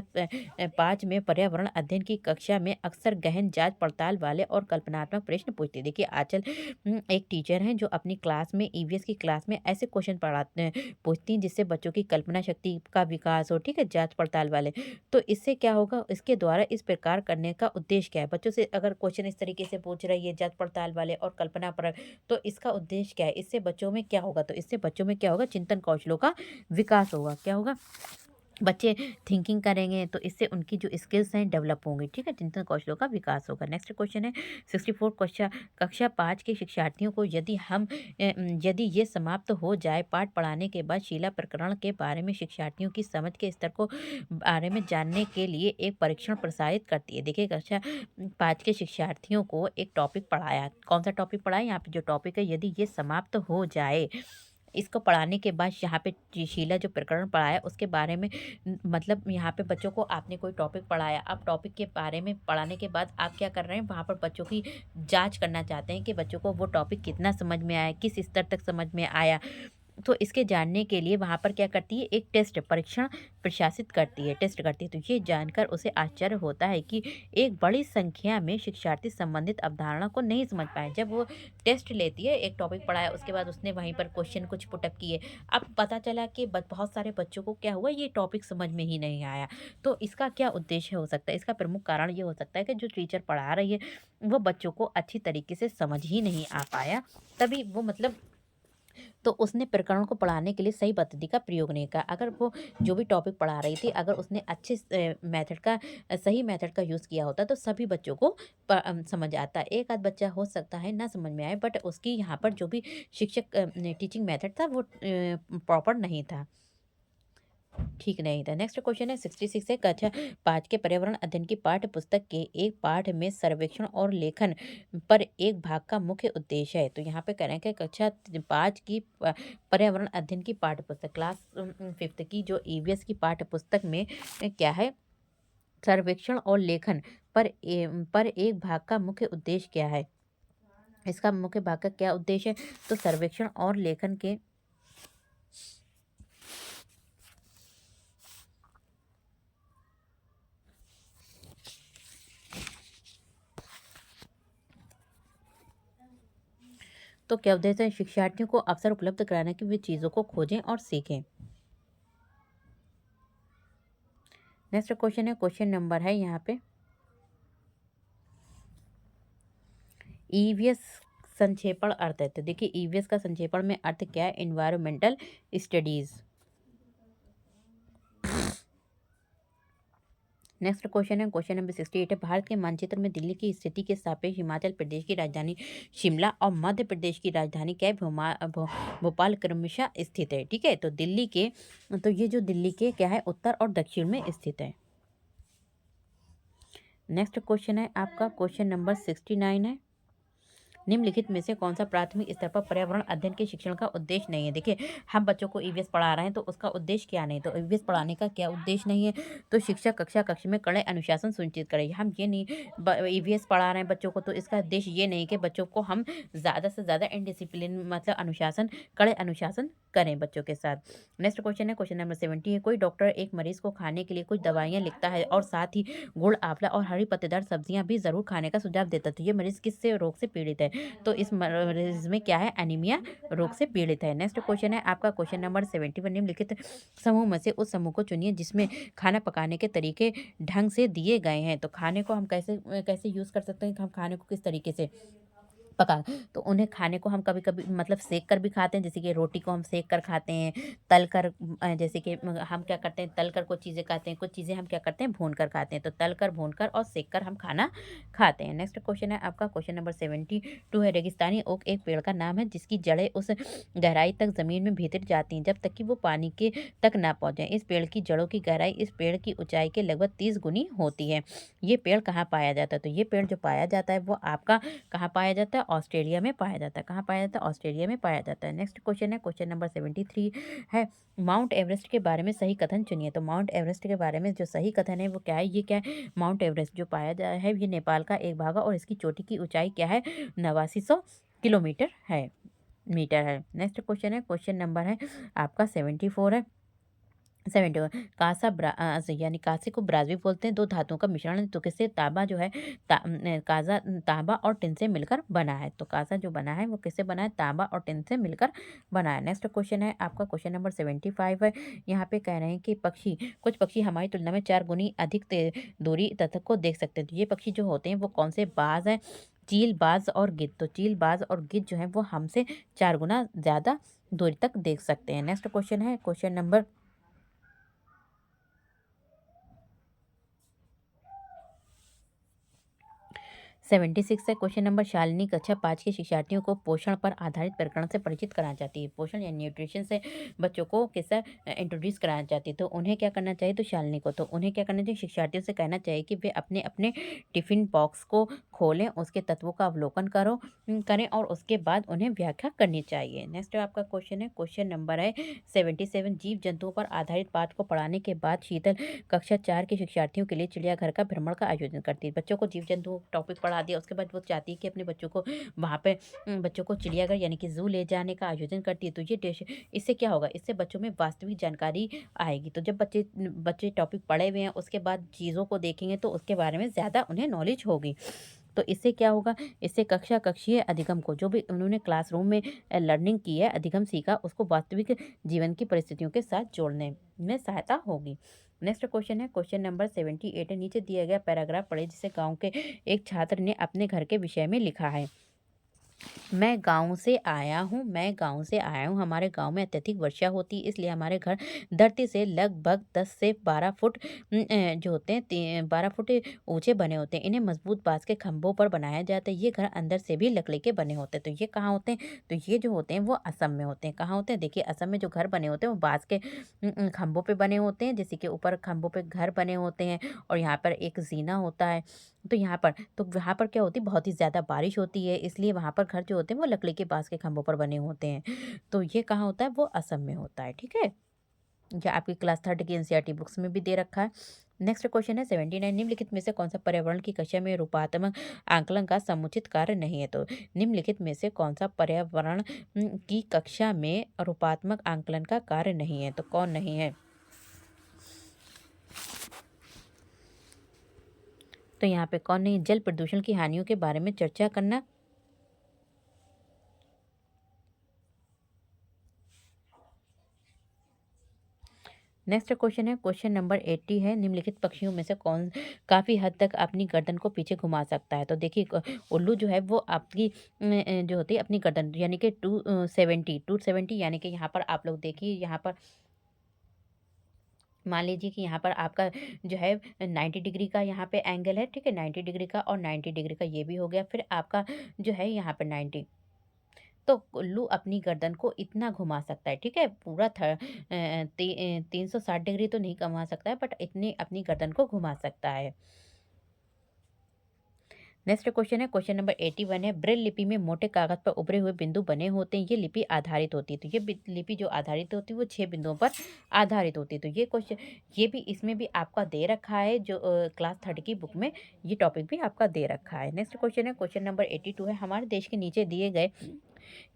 5 में पर्यावरण अध्ययन की कक्षा में अक्सर गहन जांच पड़ताल वाले और कल्पनात्मक प्रश्न पूछती है। देखिए, आंचल एक टीचर हैं जो अपनी क्लास में, ईवीएस की क्लास में ऐसे क्वेश्चन पढ़ाते हैं, पूछती हैं जिससे बच्चों की कल्पना शक्ति का विकास हो। ठीक है, जांच पड़ताल वाले। तो इससे क्या होगा, इसके द्वारा इस प्रकार करने का उद्देश्य क्या है? बच्चों से अगर क्वेश्चन इस तरीके से पूछ रही है जांच पड़ताल वाले और कल्पना परक, तो इसका उद्देश्य क्या है? इससे बच्चों में क्या होगा? तो इससे बच्चों में क्या होगा? चिंतन कौशलों का विकास होगा। क्या होगा? बच्चे थिंकिंग करेंगे तो इससे उनकी जो स्किल्स हैं डेवलप होंगी। ठीक है, चिंतन कौशलों का विकास होगा। नेक्स्ट क्वेश्चन है 64 कक्षा कक्षा 5 के शिक्षार्थियों को यदि ये समाप्त हो जाए पाठ पढ़ाने के बाद शीला प्रकरण के बारे में शिक्षार्थियों की समझ के स्तर को बारे में जानने के लिए एक परीक्षण प्रसारित करती है। देखिए, कक्षा 5 के शिक्षार्थियों को एक टॉपिक पढ़ाया। कौन सा टॉपिक पढ़ाया? यहाँ पे जो टॉपिक है, यदि ये समाप्त हो जाए, इसको पढ़ाने के बाद यहाँ पे शीला जो प्रकरण पढ़ाया उसके बारे में मतलब यहाँ पे बच्चों को आपने कोई टॉपिक पढ़ाया, अब टॉपिक के बारे में पढ़ाने के बाद आप क्या कर रहे हैं, वहाँ पर बच्चों की जांच करना चाहते हैं कि बच्चों को वो टॉपिक कितना समझ में आया, किस स्तर तक समझ में आया। तो इसके जानने के लिए वहाँ पर क्या करती है, एक टेस्ट परीक्षण प्रशासित करती है, टेस्ट करती है। तो ये जानकर उसे आश्चर्य होता है कि एक बड़ी संख्या में शिक्षार्थी संबंधित अवधारणा को नहीं समझ पाए। जब वो टेस्ट लेती है, एक टॉपिक पढ़ाया, उसके बाद उसने वहीं पर क्वेश्चन कुछ पुटअप किए, अब पता चला कि बहुत सारे बच्चों को क्या हुआ, ये टॉपिक समझ में ही नहीं आया। तो इसका क्या उद्देश्य हो सकता है? इसका प्रमुख कारण ये हो सकता है कि जो टीचर पढ़ा रही है वो बच्चों को अच्छी तरीके से समझ ही नहीं आ पाया, तभी वो मतलब तो उसने प्रकरण को पढ़ाने के लिए सही पद्धति का प्रयोग नहीं किया। अगर वो जो भी टॉपिक पढ़ा रही थी, अगर उसने अच्छे सही मेथड का यूज़ किया होता तो सभी बच्चों को समझ आता। एक आध बच्चा हो सकता है ना समझ में आए, बट उसकी यहाँ पर जो भी टीचिंग मेथड था वो प्रॉपर नहीं था, ठीक नहीं था। नेक्स्ट क्वेश्चन है 66 है, कक्षा 5 के पर्यावरण अध्ययन की पाठ्य पुस्तक के एक पाठ में सर्वेक्षण और लेखन पर एक भाग का मुख्य उद्देश्य है। तो यहाँ पे कह रहे हैं कि कक्षा 5 की पर्यावरण अध्ययन की पाठ्य पुस्तक क्लास 5th की जो ईवीएस की पाठ्य पुस्तक में क्या है, सर्वेक्षण और लेखन पर एक भाग का मुख्य उद्देश्य क्या है? इसका मुख्य भाग का क्या उद्देश्य है? तो सर्वेक्षण और लेखन के तो क्या उद्देश्य है? शिक्षार्थियों को अवसर उपलब्ध कराने की वे चीज़ों को खोजें और सीखें। नेक्स्ट क्वेश्चन है, क्वेश्चन नंबर है यहाँ पे ईवीएस संक्षेपण अर्थ है। तो देखिए, ईवीएस का संक्षेपण में अर्थ क्या है? Environmental studies. नेक्स्ट क्वेश्चन है, क्वेश्चन नंबर 68 है, भारत के मानचित्र में दिल्ली की स्थिति के सापेक्ष हिमाचल प्रदेश की राजधानी शिमला और मध्य प्रदेश की राजधानी क्या है? भोपाल क्रमशः स्थित है। ठीक है, तो ये जो दिल्ली के क्या है, उत्तर और दक्षिण में स्थित है। नेक्स्ट क्वेश्चन है आपका क्वेश्चन नंबर 69 है, निम्नलिखित में से कौन सा प्राथमिक स्तर पर पर्यावरण अध्ययन के शिक्षण का उद्देश्य नहीं है? देखिए, हम बच्चों को ईवीएस पढ़ा रहे हैं तो उसका उद्देश्य क्या नहीं? तो ईवीएस पढ़ाने का क्या उद्देश्य नहीं है? तो शिक्षक कक्ष में कड़े अनुशासन सुनिश्चित करें। हम ये नहीं ईवीएस पढ़ा रहे हैं बच्चों को तो इसका उद्देश्य ये नहीं कि बच्चों को हम ज़्यादा से ज़्यादा इनडिसिप्लिन मतलब कड़े अनुशासन करें बच्चों के साथ। नेक्स्ट क्वेश्चन है, क्वेश्चन नंबर 70 है, कोई डॉक्टर एक मरीज को खाने के लिए कुछ दवाइयाँ लिखता है और साथ ही गुड़, आंवला और हरी पत्तेदार सब्जियां भी जरूर खाने का सुझाव देता है। तो ये मरीज किससे रोग से पीड़ित है? तो इस मरीज में क्या है? एनीमिया रोग से पीड़ित है। नेक्स्ट क्वेश्चन है आपका क्वेश्चन नंबर 71, निम्नलिखित समूह में से उस समूह को चुनिए जिसमें खाना पकाने के तरीके ढंग से दिए गए हैं। तो खाने को हम कैसे कैसे यूज कर सकते हैं, हम खाने को किस तरीके से पका, तो उन्हें खाने को हम कभी-कभी मतलब सेक कर भी खाते हैं, जैसे कि रोटी को हम सेक कर खाते हैं, तल कर जैसे कि हम क्या करते हैं, तल कर कुछ चीज़ें खाते हैं, कुछ चीज़ें हम क्या करते हैं, भून कर खाते हैं। तो तल कर, भून कर और सेक कर हम खाना खाते हैं। नेक्स्ट क्वेश्चन है आपका क्वेश्चन नंबर 72 है, रेगिस्तानी ओक एक पेड़ का नाम है जिसकी जड़ें उस गहराई तक ज़मीन में भीतर जाती हैं जब तक कि वो पानी के तक ना पहुँचे। इस पेड़ की जड़ों की गहराई इस पेड़ की ऊँचाई के लगभग 30 गुनी होती है। ये पेड़ कहाँ पाया जाता है? तो ये पेड़ जो पाया जाता है वो आपका कहाँ पाया जाता है? ऑस्ट्रेलिया में पाया जाता है। कहाँ पाया जाता है? ऑस्ट्रेलिया में पाया जाता है। नेक्स्ट क्वेश्चन है, क्वेश्चन नंबर 73 है, माउंट एवरेस्ट के बारे में सही कथन चुनिए। तो माउंट एवरेस्ट के बारे में जो सही कथन है वो क्या है? ये क्या है? माउंट एवरेस्ट जो पाया जाता है ये नेपाल का एक भाग है और इसकी चोटी की ऊंचाई क्या है? 8900 किलोमीटर मीटर है। नेक्स्ट क्वेश्चन है, क्वेश्चन नंबर है आपका 74 है, 71 यानी कांसे को ब्रास भी बोलते हैं। 2 धातुओं का मिश्रण तो किससे तांबा जो है काज़ा तांबा और टिन से मिलकर बना है। तो काज़ा जो बना है वो किससे बना है? तांबा और टिन से मिलकर बना है। नेक्स्ट क्वेश्चन है आपका क्वेश्चन नंबर 75 है। यहाँ पे कह रहे हैं कि कुछ पक्षी हमारी तुलना में 4 गुनी अधिक दूरी तक को देख सकते हैं। तो ये पक्षी जो होते हैं वो कौन से? बाज है, चील, बाज और गिद्ध। तो चील, बाज और गिद्ध जो है वो हमसे 4 गुना ज़्यादा दूरी तक देख सकते हैं। नेक्स्ट क्वेश्चन है क्वेश्चन नंबर 76 है क्वेश्चन नंबर। शालिनी कक्षा 5 के शिक्षार्थियों को पोषण पर आधारित प्रकरण से परिचित कराना चाहती है। पोषण या न्यूट्रिशन से बच्चों को कैसा इंट्रोड्यूस कराना चाहती है। तो उन्हें क्या करना चाहिए? तो शालिनी को तो उन्हें क्या करना चाहिए? शिक्षार्थियों से कहना चाहिए कि वे अपने अपने टिफिन बॉक्स को खोलें, उसके तत्वों का अवलोकन करें और उसके बाद उन्हें व्याख्या करनी चाहिए। नेक्स्ट आपका क्वेश्चन है क्वेश्चन नंबर है 77। जीव जंतुओं पर आधारित पाठ को पढ़ाने के बाद शीतल कक्षा 4 के शिक्षार्थियों के लिए चिड़ियाघर का भ्रमण का आयोजन करती है। बच्चों को जीव जंतु टॉपिक पढ़ा दिया, उसके बाद वो चाहती है कि अपने बच्चों को वहाँ पे बच्चों को चिड़ियाघर यानी कि ज़ू ले जाने का आयोजन करती है। तो ये इससे क्या होगा? इससे बच्चों में वास्तविक जानकारी आएगी। तो जब बच्चे बच्चे टॉपिक पढ़े हुए हैं उसके बाद चीज़ों को देखेंगे तो उसके बारे में ज़्यादा उन्हें नॉलेज होगी। तो इससे क्या होगा? इससे कक्षीय अधिगम को जो भी उन्होंने क्लासरूम में लर्निंग की है, अधिगम सीखा, उसको वास्तविक जीवन की परिस्थितियों के साथ जोड़ने में सहायता होगी। नेक्स्ट क्वेश्चन है क्वेश्चन नंबर 78 है। नीचे दिया गया पैराग्राफ पढ़े जिसे गांव के एक छात्र ने अपने घर के विषय में लिखा है। मैं गाँव से आया हूँ। हमारे गाँव में अत्यधिक वर्षा होती है, इसलिए हमारे घर धरती से लगभग 10 से 12 फुट जो होते हैं 12 फुट ऊँचे बने होते हैं। इन्हें मजबूत बाँस के खंभों पर बनाया जाता है। ये घर अंदर से भी लकड़ी के बने होते हैं। तो ये कहाँ होते हैं? तो ये जो होते हैं वो असम में होते हैं। कहाँ होते हैं? देखिए असम में जो घर बने होते हैं वो बाँस के खंभों पे बने होते हैं। जैसे कि ऊपर खंभों पे घर बने होते हैं और यहाँ पर एक जीना होता है। तो वहाँ पर क्या होती है? बहुत ही ज़्यादा बारिश होती है, इसलिए वहाँ पर घर जो होते हैं वो लकड़ी के बाँस के खंभों पर बने होते हैं। तो ये कहाँ होता है? वो असम में होता है, ठीक है? ये आपकी क्लास 3 की एनसीईआरटी बुक्स में भी दे रखा है। नेक्स्ट क्वेश्चन है 79। निम्नलिखित में से कौन-सा पर्यावरण की कक्षा में रूपात्मक आकलन का समुचित कार्य नहीं है? तो निम्नलिखित में से कौन-सा पर्यावरण की कक्षा में रूपात्मक आकलन का कार्य नहीं है? तो कौन नहीं है? तो यहाँ पे कौन नहीं? जल प्रदूषण की हानियों के बारे में चर्चा करना। नेक्स्ट क्वेश्चन है क्वेश्चन नंबर 80 है। निम्नलिखित पक्षियों में से कौन काफ़ी हद तक अपनी गर्दन को पीछे घुमा सकता है? तो देखिए उल्लू जो है वो आपकी जो होती है अपनी गर्दन यानी कि 270 यानी कि यहाँ पर आप लोग देखिए यहाँ पर मान लीजिए कि यहाँ पर आपका जो है 90 डिग्री का यहाँ पे एंगल है, ठीक है? 90 डिग्री का और 90 डिग्री का ये भी हो गया। फिर आपका जो है यहाँ पर 90, तो उल्लू अपनी गर्दन को इतना घुमा सकता है, ठीक है? पूरा 360 डिग्री तो नहीं घुमा सकता है बट इतनी अपनी गर्दन को घुमा सकता है। नेक्स्ट क्वेश्चन है क्वेश्चन नंबर 81 है। ब्रेल लिपि में मोटे कागज पर उभरे हुए बिंदु बने होते हैं। ये लिपि आधारित होती है। तो ये लिपि जो आधारित होती है वो 6 बिंदुओं पर आधारित होती है। तो ये क्वेश्चन ये भी इसमें भी आपका दे रखा है जो क्लास 3 की बुक में ये टॉपिक भी आपका दे रखा है। नेक्स्ट क्वेश्चन है क्वेश्चन नंबर 82 है। हमारे देश के नीचे दिए गए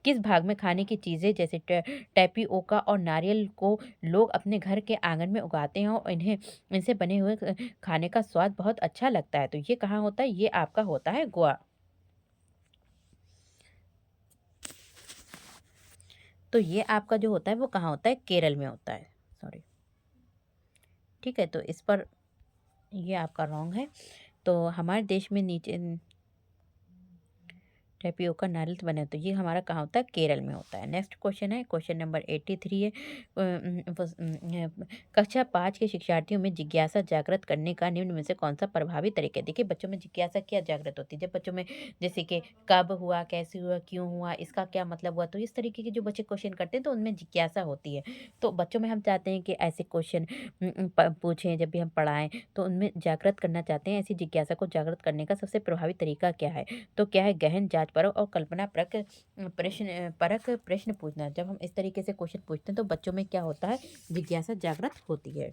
किस भाग में खाने की चीज़ें जैसे टैपिओका और नारियल को लोग अपने घर के आंगन में उगाते हैं और इनसे बने हुए खाने का स्वाद बहुत अच्छा लगता है? तो ये कहाँ होता है? ये आपका होता है गोवा। तो ये आपका जो होता है वो कहाँ होता है? केरल में होता है। सॉरी, ठीक है? तो इस पर ये आपका रॉन्ग है। तो हमारे देश में नीचे टैपियोका नारियल से बने होते हैं। ये हमारा कहाँ होता है? केरल में होता है। नेक्स्ट क्वेश्चन है क्वेश्चन नंबर 83 है। कक्षा 5 के शिक्षार्थियों में जिज्ञासा जागृत करने का निम्न में से कौन सा प्रभावी तरीका है? देखिए बच्चों में जिज्ञासा क्या जागृत होती है? जब बच्चों में जैसे कि कब हुआ, कैसे हुआ, क्यों हुआ, इसका क्या मतलब हुआ, तो इस तरीके के जो बच्चे क्वेश्चन करते हैं तो उनमें जिज्ञासा होती है। तो बच्चों में हम चाहते हैं कि ऐसे क्वेश्चन पूछें जब भी हम पढ़ाएं, तो उनमें जागृत करना चाहते हैं। ऐसी जिज्ञासा को जागृत करने का सबसे प्रभावी तरीका क्या है? तो क्या है? गहन जांच परख और कल्पना परक प्रश्न पूछना। जब हम इस तरीके से क्वेश्चन पूछते हैं तो बच्चों में क्या होता है? जिज्ञासा जागृत होती है।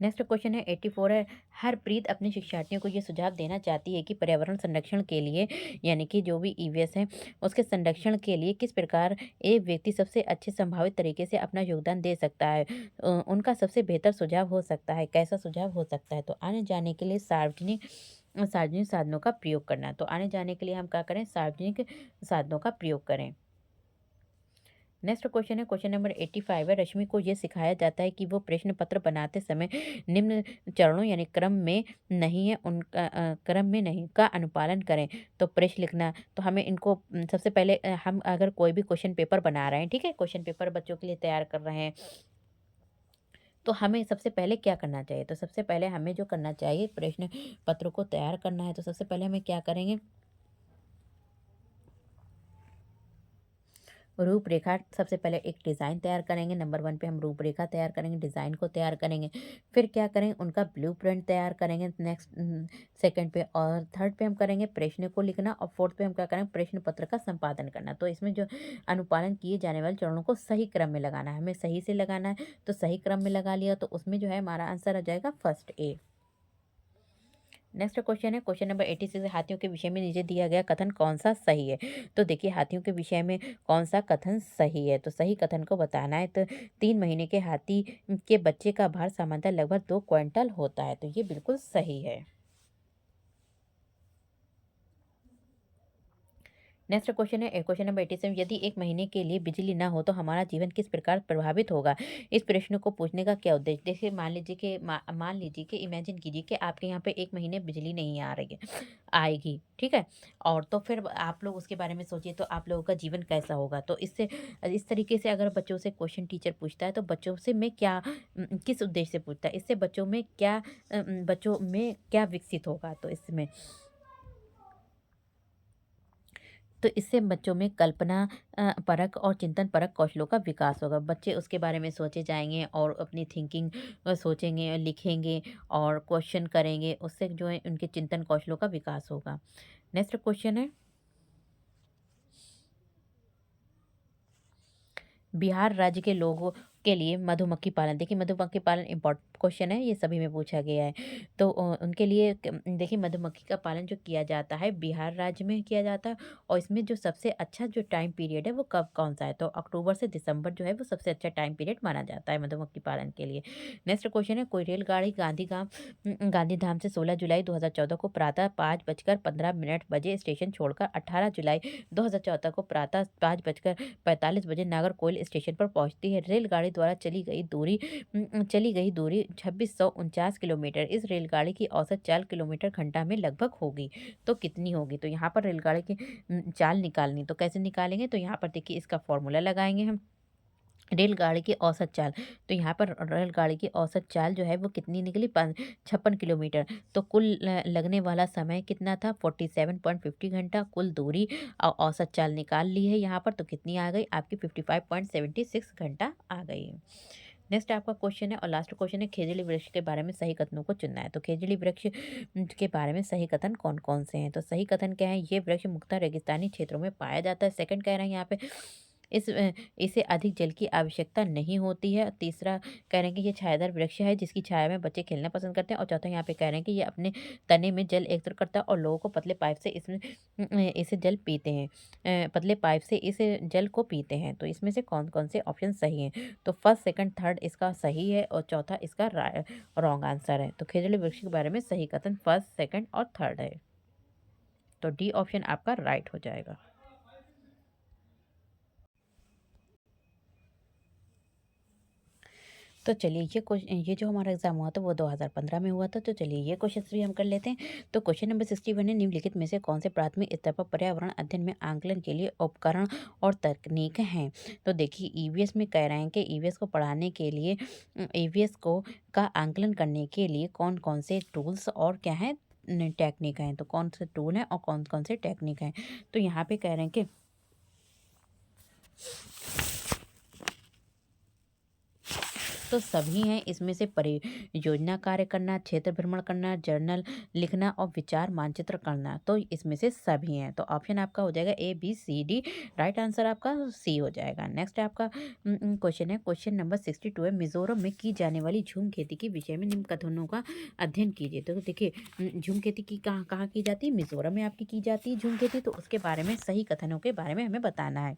नेक्स्ट क्वेश्चन है 84 है। हरप्रीत अपने शिक्षार्थियों को ये सुझाव देना चाहती है कि पर्यावरण संरक्षण के लिए यानी कि जो भी ईवीएस है उसके संरक्षण के लिए किस प्रकार एक व्यक्ति सबसे अच्छे संभावित तरीके से अपना योगदान दे सकता है। उनका सबसे बेहतर सुझाव हो सकता है, कैसा सुझाव हो सकता है। तो आने जाने के लिए सार्वजनिक सार्वजनिक साधनों का प्रयोग करना। तो आने जाने के लिए हम क्या करें, सार्वजनिक साधनों का प्रयोग करें। नेक्स्ट क्वेश्चन है क्वेश्चन नंबर 85 है। रश्मि को ये सिखाया जाता है कि वो प्रश्न पत्र बनाते समय निम्न चरणों यानी क्रम में नहीं है उनका क्रम में नहीं का अनुपालन करें। तो प्रश्न लिखना, तो हमें इनको सबसे पहले हम अगर कोई भी क्वेश्चन पेपर बना रहे हैं, ठीक है, क्वेश्चन पेपर बच्चों के लिए तैयार कर रहे हैं, तो हमें सबसे पहले क्या करना चाहिए। तो सबसे पहले हमें जो करना चाहिए, प्रश्न पत्र को तैयार करना है, तो सबसे पहले हमें क्या करेंगे, रूपरेखा। सबसे पहले एक डिज़ाइन तैयार करेंगे। नंबर 1 पे हम रूपरेखा तैयार करेंगे, डिज़ाइन को तैयार करेंगे। फिर क्या करेंगे, उनका ब्लूप्रिंट तैयार करेंगे। नेक्स्ट सेकंड पे और थर्ड पे हम करेंगे प्रश्न को लिखना, और फोर्थ पे हम क्या करेंगे, प्रश्न पत्र का संपादन करना। तो इसमें जो अनुपालन किए जाने वाले चरणों को सही क्रम में लगाना है, हमें सही से लगाना है। तो सही क्रम में लगा लिया तो उसमें जो है हमारा आंसर आ जाएगा फर्स्ट ए। नेक्स्ट क्वेश्चन है क्वेश्चन नंबर 86। हाथियों के विषय में नीचे दिया गया कथन कौन सा सही है। तो देखिए हाथियों के विषय में कौन सा कथन सही है। तो सही कथन को बताना है। तो 3 महीने के हाथी के बच्चे का भार सामान्यतः लगभग 2 क्विंटल होता है। तो ये बिल्कुल सही है। नेक्स्ट क्वेश्चन है क्वेश्चन नंबर 87। यदि 1 महीने के लिए बिजली ना हो तो हमारा जीवन किस प्रकार प्रभावित होगा। इस प्रश्न को पूछने का क्या उद्देश्य। देखिए मान लीजिए कि इमेजिन कीजिए कि आपके यहाँ पे 1 महीने बिजली नहीं आ रही है, आएगी, ठीक है। और तो फिर आप लोग उसके बारे में सोचिए तो आप लोगों का जीवन कैसा होगा। तो इससे इस तरीके से अगर बच्चों से क्वेश्चन टीचर पूछता है तो बच्चों से में क्या किस उद्देश्य से पूछता है, इससे बच्चों में क्या विकसित होगा। तो इसमें तो इससे बच्चों में कल्पना परक और चिंतन परक कौशलों का विकास होगा। बच्चे उसके बारे में सोचे जाएँगे और अपनी थिंकिंग सोचेंगे, लिखेंगे और क्वेश्चन करेंगे। उससे जो है उनके चिंतन कौशलों का विकास होगा। नेक्स्ट क्वेश्चन है बिहार राज्य के लोगों के लिए मधुमक्खी पालन। देखिए मधुमक्खी पालन इम्पोर्टेंट क्वेश्चन है, ये सभी में पूछा गया है। तो उनके लिए देखिए मधुमक्खी का पालन जो किया जाता है बिहार राज्य में किया जाता है। और इसमें जो सबसे अच्छा जो टाइम पीरियड है वो कब कौन सा है। तो अक्टूबर से दिसंबर जो है वो सबसे अच्छा टाइम पीरियड माना जाता है मधुमक्खी पालन के लिए। नेक्स्ट क्वेश्चन है कोई रेलगाड़ी गांधीधाम से 16 जुलाई 2014 को प्रातः 5:15 बजे स्टेशन छोड़कर 18 जुलाई 2014 को प्रातः 5:45 बजे नागरकोइल स्टेशन पर पहुंचती है। रेलगाड़ी द्वारा चली गई दूरी 2649 किलोमीटर। इस रेलगाड़ी की औसत चाल किलोमीटर घंटा में लगभग होगी। तो कितनी होगी। तो यहाँ पर रेलगाड़ी की चाल निकालनी। तो कैसे निकालेंगे, तो यहाँ पर देखिए इसका फॉर्मूला लगाएंगे हम। रेलगाड़ी की औसत चाल, तो यहाँ पर रेलगाड़ी की औसत चाल जो है वो कितनी निकली, 56 किलोमीटर। तो कुल लगने वाला समय कितना था, 47.50 घंटा। कुल दूरी और औसत चाल निकाल ली है यहाँ पर, तो कितनी आ गई आपकी, 55.76 घंटा आ गई। नेक्स्ट आपका क्वेश्चन है और लास्ट क्वेश्चन है खेजड़ी वृक्ष के बारे में सही कथनों को चुनना है। तो खेजड़ी वृक्ष के बारे में सही कथन कौन कौन से हैं। तो सही कथन क्या है, ये वृक्ष मुख्यतः रेगिस्तानी क्षेत्रों में पाया जाता है। सेकंड कह रहे हैं यहाँ पे इसे अधिक जल की आवश्यकता नहीं होती है। तीसरा कह रहे हैं कि ये छायादार वृक्ष है जिसकी छाया में बच्चे खेलना पसंद करते हैं। और चौथा यहाँ पे कह रहे हैं कि ये अपने तने में जल एकत्र करता है और लोगों को पतले पाइप से इसे जल पीते हैं, पतले पाइप से इस जल को पीते हैं। तो इसमें से कौन कौन से ऑप्शन सही हैं। तो फर्स्ट सेकंड थर्ड इसका सही है और चौथा इसका रॉन्ग आंसर है। तो खेजड़ी वृक्ष के बारे में सही कथन फर्स्ट सेकंड और थर्ड है। तो डी ऑप्शन आपका राइट हो जाएगा। तो चलिए ये जो हमारा एग्जाम हुआ था वो 2015 में हुआ था। तो चलिए ये क्वेश्चन भी हम कर लेते हैं। तो क्वेश्चन नंबर 61 है निम्नलिखित में से कौन से प्राथमिक स्तर पर पर्यावरण अध्ययन में आंकलन के लिए उपकरण और तकनीक हैं। तो देखिए ईवीएस में कह रहे हैं कि ईवीएस को पढ़ाने के लिए ईवीएस को का आंकलन करने के लिए कौन कौन से टूल्स और क्या है टेक्निक हैं। तो कौन से टूल हैं और कौन कौन से टेक्निक हैं। तो यहाँ पे कह रहे हैं कि तो सभी हैं इसमें से परियोजना कार्य करना, क्षेत्र भ्रमण करना, जर्नल लिखना और विचार मानचित्र करना। तो इसमें से सभी हैं। तो ऑप्शन आपका हो जाएगा A, B, C, D. Right answer आपका सी हो जाएगा। नेक्स्ट आपका क्वेश्चन है, क्वेश्चन नंबर 62 है, मिजोरम में की जाने वाली झूम खेती के विषय में निम्न कथनों का अध्ययन कीजिए। तो देखिए झूम खेती की कहाँ कहाँ की जाती है? मिजोरम में आपकी की जाती है झूम खेती। तो उसके बारे में सही कथनों के बारे में हमें बताना है।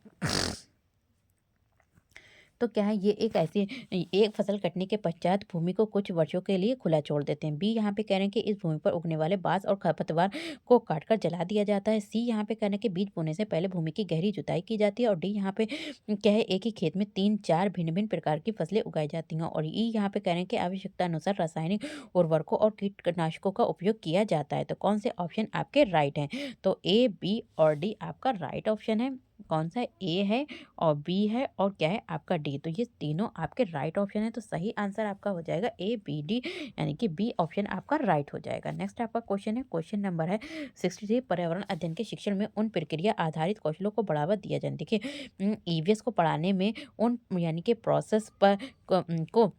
तो क्या है, ये एक ऐसी एक फसल कटने के पश्चात भूमि को कुछ वर्षों के लिए खुला छोड़ देते हैं। बी यहाँ पे कह रहे हैं कि इस भूमि पर उगने वाले बांस और खरपतवार को काटकर जला दिया जाता है। सी यहाँ पे कह रहे हैं कि बीज बोने से पहले भूमि की गहरी जुताई की जाती है। और डी यहाँ पे क्या है, एक ही खेत में 3-4 भिन्न-भिन्न प्रकार की फसलें उगाई जाती हैं। और ई यहाँ पे कह रहे हैं कि आवश्यकता अनुसार रासायनिक उर्वरकों और कीटनाशकों का उपयोग किया जाता है। तो कौन से ऑप्शन आपके राइट हैं? तो ए, बी और डी आपका राइट ऑप्शन है। कौन सा? ए है और बी है और क्या है आपका डी। तो ये तीनों आपके राइट ऑप्शन है। तो सही आंसर आपका हो जाएगा ए, बी, डी, यानी कि बी ऑप्शन आपका राइट हो जाएगा। नेक्स्ट आपका क्वेश्चन है, क्वेश्चन नंबर है 63, पर्यावरण अध्ययन के शिक्षण में उन प्रक्रिया आधारित कौशलों को बढ़ावा दिया जाए। देखिए ईवीएस को पढ़ाने में उन यानी कि प्रोसेस पर को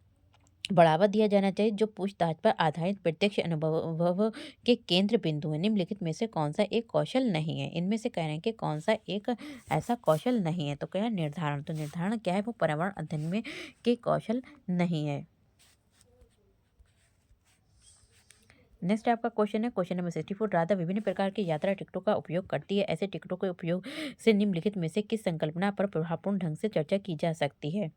बढ़ावा दिया जाना चाहिए जो पूछताछ पर आधारित प्रत्यक्ष अनुभव के केंद्र बिंदु है। निम्नलिखित में से कौन सा एक कौशल नहीं है? इनमें से कह रहे हैं कि कौन सा एक ऐसा कौशल नहीं है? तो क्या है? निर्धारण। तो निर्धारण क्या है? वो पर्यावरण अध्ययन में के कौशल नहीं है। नेक्स्ट आपका क्वेश्चन है, क्वेश्चन नंबर 64, राधा विभिन्न प्रकार की यात्रा टिकटों का उपयोग करती है। ऐसे टिकटों के उपयोग से निम्नलिखित में से किस संकल्पना पर प्रभावपूर्ण ढंग से चर्चा की जा सकती है?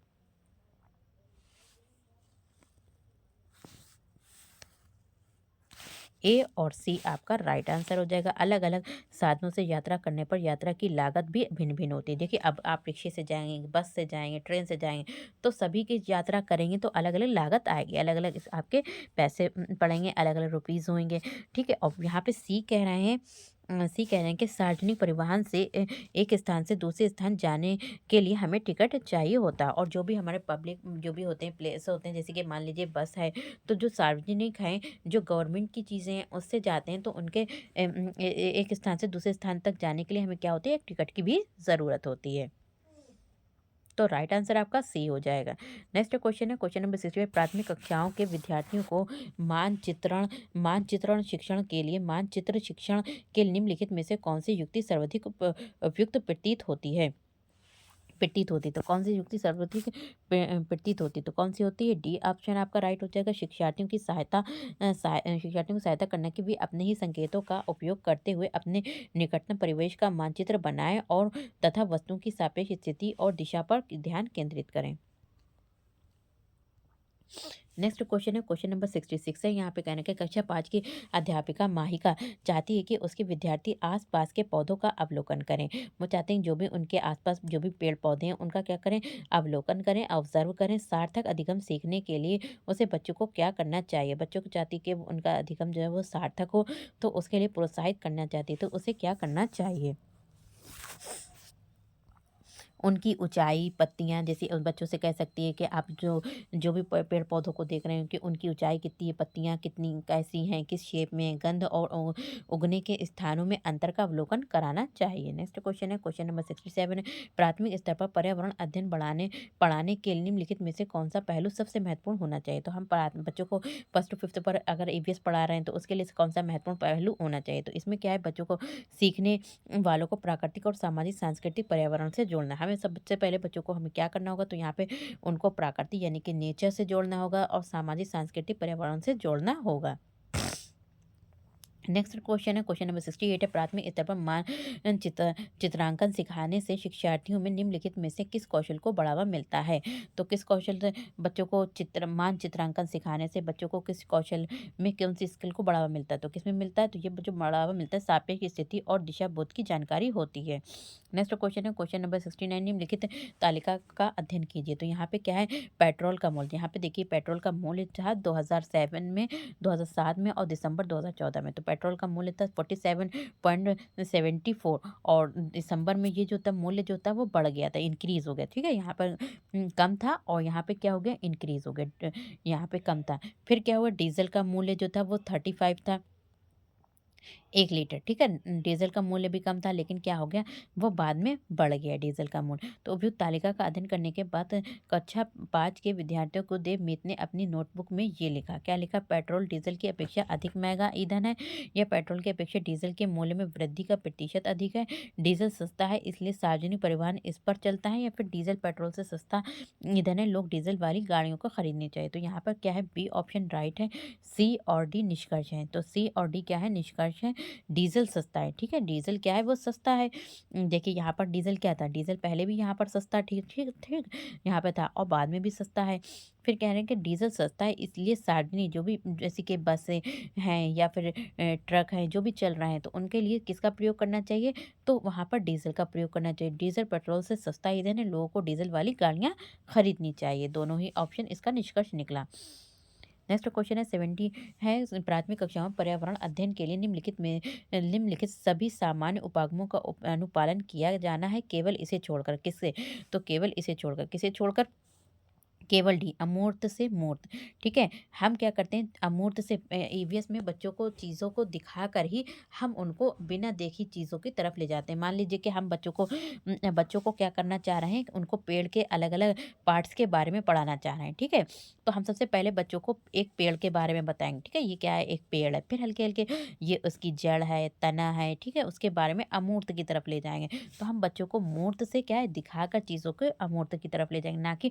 ए और सी आपका राइट आंसर हो जाएगा। अलग अलग साधनों से यात्रा करने पर यात्रा की लागत भी भिन्न भिन्न होती है। देखिए अब आप रिक्शे से जाएंगे, बस से जाएंगे, ट्रेन से जाएंगे, तो सभी की यात्रा करेंगे तो अलग अलग लागत आएगी, अलग अलग आपके पैसे पड़ेंगे, अलग अलग रुपीज़ होंगे। ठीक है। और यहाँ पे सी कह रहे हैं, सी कह रहे हैं कि सार्वजनिक परिवहन से एक स्थान से दूसरे स्थान जाने के लिए हमें टिकट चाहिए होता है। और जो भी हमारे पब्लिक जो भी होते हैं, प्लेस होते हैं, जैसे कि मान लीजिए बस है, तो जो सार्वजनिक हैं, जो गवर्नमेंट की चीज़ें हैं, उससे जाते हैं, तो उनके एक स्थान से दूसरे स्थान तक जाने के लिए हमें क्या होती है? एक टिकट की भी ज़रूरत होती है। तो राइट आंसर आपका सी हो जाएगा। नेक्स्ट क्वेश्चन है, क्वेश्चन नंबर 65, प्राथमिक कक्षाओं के विद्यार्थियों को मानचित्रण मानचित्रण शिक्षण के लिए मानचित्र शिक्षण के निम्नलिखित में से कौन सी युक्ति सर्वाधिक उपयुक्त प्रतीत होती? तो कौन सी युक्ति सर्वाधिक प्रतीत होती? तो कौन सी होती है? डी ऑप्शन आपका राइट हो जाएगा। शिक्षार्थियों की सहायता करने के भी अपने ही संकेतों का उपयोग करते हुए अपने निकटतम परिवेश का मानचित्र बनाएं और तथा वस्तुओं की सापेक्ष स्थिति और दिशा पर ध्यान केंद्रित करें। नेक्स्ट क्वेश्चन है, क्वेश्चन नंबर 66 है। यहाँ पे कहना है कि कक्षा 5 की अध्यापिका माहिका चाहती है कि उसके विद्यार्थी आसपास के पौधों का अवलोकन करें। वो चाहते हैं जो भी उनके आसपास जो भी पेड़ पौधे हैं उनका क्या करें? अवलोकन करें, ऑब्जर्व करें। सार्थक अधिगम सीखने के लिए उसे बच्चों को क्या करना चाहिए? बच्चों को चाहती है कि उनका अधिगम जो है वो सार्थक हो, तो उसके लिए प्रोत्साहित करना चाहती है। तो उसे क्या करना चाहिए? उनकी ऊँचाई, पत्तियाँ, जैसे उन बच्चों से कह सकती है कि आप जो जो भी प पेड़ पौधों को देख रहे हैं कि उनकी ऊँचाई कितनी है, पत्तियाँ कितनी कैसी हैं, किस शेप में हैं, गंध और उगने के स्थानों में अंतर का अवलोकन कराना चाहिए। नेक्स्ट क्वेश्चन है, क्वेश्चन नंबर 67 है। प्राथमिक स्तर पर पर्यावरण अध्ययन पढ़ाने के निम्नलिखित में से कौन-सा पहलू सबसे महत्वपूर्ण होना चाहिए? तो हम बच्चों को 1st टू 5th पर अगर ईवीएस पढ़ा रहे हैं तो उसके लिए कौन-सा महत्वपूर्ण पहलू होना चाहिए? तो इसमें क्या है, बच्चों को सीखने वालों को प्राकृतिक और सामाजिक सांस्कृतिक पर्यावरण से जोड़ना है। हमें सबसे पहले बच्चों को हमें क्या करना होगा? तो यहाँ पे उनको प्राकृतिक यानी कि नेचर से जोड़ना होगा और सामाजिक सांस्कृतिक पर्यावरण से जोड़ना होगा। नेक्स्ट क्वेश्चन है, क्वेश्चन नंबर 68 है। प्राथमिक स्तर पर चित्रांकन सिखाने से शिक्षार्थियों में निम्नलिखित में से किस कौशल को बढ़ावा मिलता है? तो किस कौशल से बच्चों को चित्रांकन सिखाने से बच्चों को किस कौशल में कौन सी स्किल को बढ़ावा मिलता है? तो किसमें मिलता है? तो ये जो बढ़ावा मिलता है, सापेक्ष स्थिति और दिशा बोध की जानकारी होती है। नेक्स्ट क्वेश्चन है, क्वेश्चन नंबर 69, निम्नलिखित तालिका का अध्ययन कीजिए। तो यहाँ पे क्या है? पेट्रोल का मूल्य। यहाँ पे देखिए पेट्रोल का मूल्य था 2007 में और दिसंबर 2014 में। तो पेट्रोल का मूल्य था 47.74 और दिसंबर में ये जो था मूल्य जो था वो बढ़ गया था, इंक्रीज हो गया। ठीक है। यहाँ पर कम था और यहाँ पे क्या हो गया? इंक्रीज हो गया। यहाँ पे कम था। फिर क्या हुआ? डीजल का मूल्य जो था वो 35 था। 1 लीटर, ठीक है? डीज़ल का मूल्य भी कम था, लेकिन क्या हो गया, वो बाद में बढ़ गया डीज़ल का मूल्य। तो उपयुक्त तालिका का अध्ययन करने के बाद कक्षा 5 के विद्यार्थियों को देवमीत ने अपनी नोटबुक में ये लिखा, क्या लिखा? पेट्रोल डीज़ल की अपेक्षा अधिक महँगा ईंधन है, या पेट्रोल की अपेक्षा डीज़ल के मूल्य में वृद्धि का प्रतिशत अधिक है, डीज़ल सस्ता है इसलिए सार्वजनिक परिवहन इस पर चलता है, या फिर डीज़ल पेट्रोल से सस्ता ईंधन है, लोग डीज़ल वाली गाड़ियों को खरीदनी चाहिए। तो यहाँ पर क्या है, बी ऑप्शन राइट है, सी और डी निष्कर्ष हैं। तो सी और डी क्या है? निष्कर्ष है। डीज़ल सस्ता है, ठीक है? डीज़ल क्या है? वो सस्ता है। देखिए यहाँ पर डीज़ल क्या था? डीज़ल पहले भी यहाँ पर सस्ता ठीक ठीक ठीक यहाँ पे था और बाद में भी सस्ता है। फिर कह रहे हैं कि डीज़ल सस्ता है इसलिए सार्वजनिक जो भी जैसे कि बसें हैं या फिर ट्रक हैं जो भी चल रहे हैं तो उनके लिए किसका प्रयोग करना चाहिए? तो वहाँ पर डीज़ल का प्रयोग करना चाहिए। डीज़ल पेट्रोल से सस्ता ईंधन है, लोगों को डीज़ल वाली गाड़ियाँ खरीदनी चाहिए। दोनों ही ऑप्शन इसका निष्कर्ष निकला। नेक्स्ट क्वेश्चन है 70 है प्राथमिक कक्षाओं में पर्यावरण अध्ययन के लिए निम्नलिखित सभी सामान्य उपागमों का अनुपालन किया जाना है केवल इसे छोड़कर। किससे? तो केवल इसे छोड़कर, किसे छोड़कर? केवल डी अमूर्त से मूर्त, ठीक है? हम क्या करते हैं, अमूर्त से ईवीएस में बच्चों को चीज़ों को दिखाकर ही हम उनको बिना देखी चीज़ों की तरफ ले जाते हैं। मान लीजिए कि हम बच्चों को क्या करना चाह रहे हैं, उनको पेड़ के अलग-अलग पार्ट्स के बारे में पढ़ाना चाह रहे हैं, ठीक है? तो हम सबसे पहले बच्चों को एक पेड़ के बारे में बताएँगे, ठीक है? ये क्या है? एक पेड़ है। फिर हल्के-हल्के ये उसकी जड़ है, तना है, ठीक है? उसके बारे में अमूर्त की तरफ ले जाएँगे। तो हम बच्चों को मूर्त से क्या है, दिखाकर चीज़ों को अमूर्त की तरफ ले जाएँगे, ना कि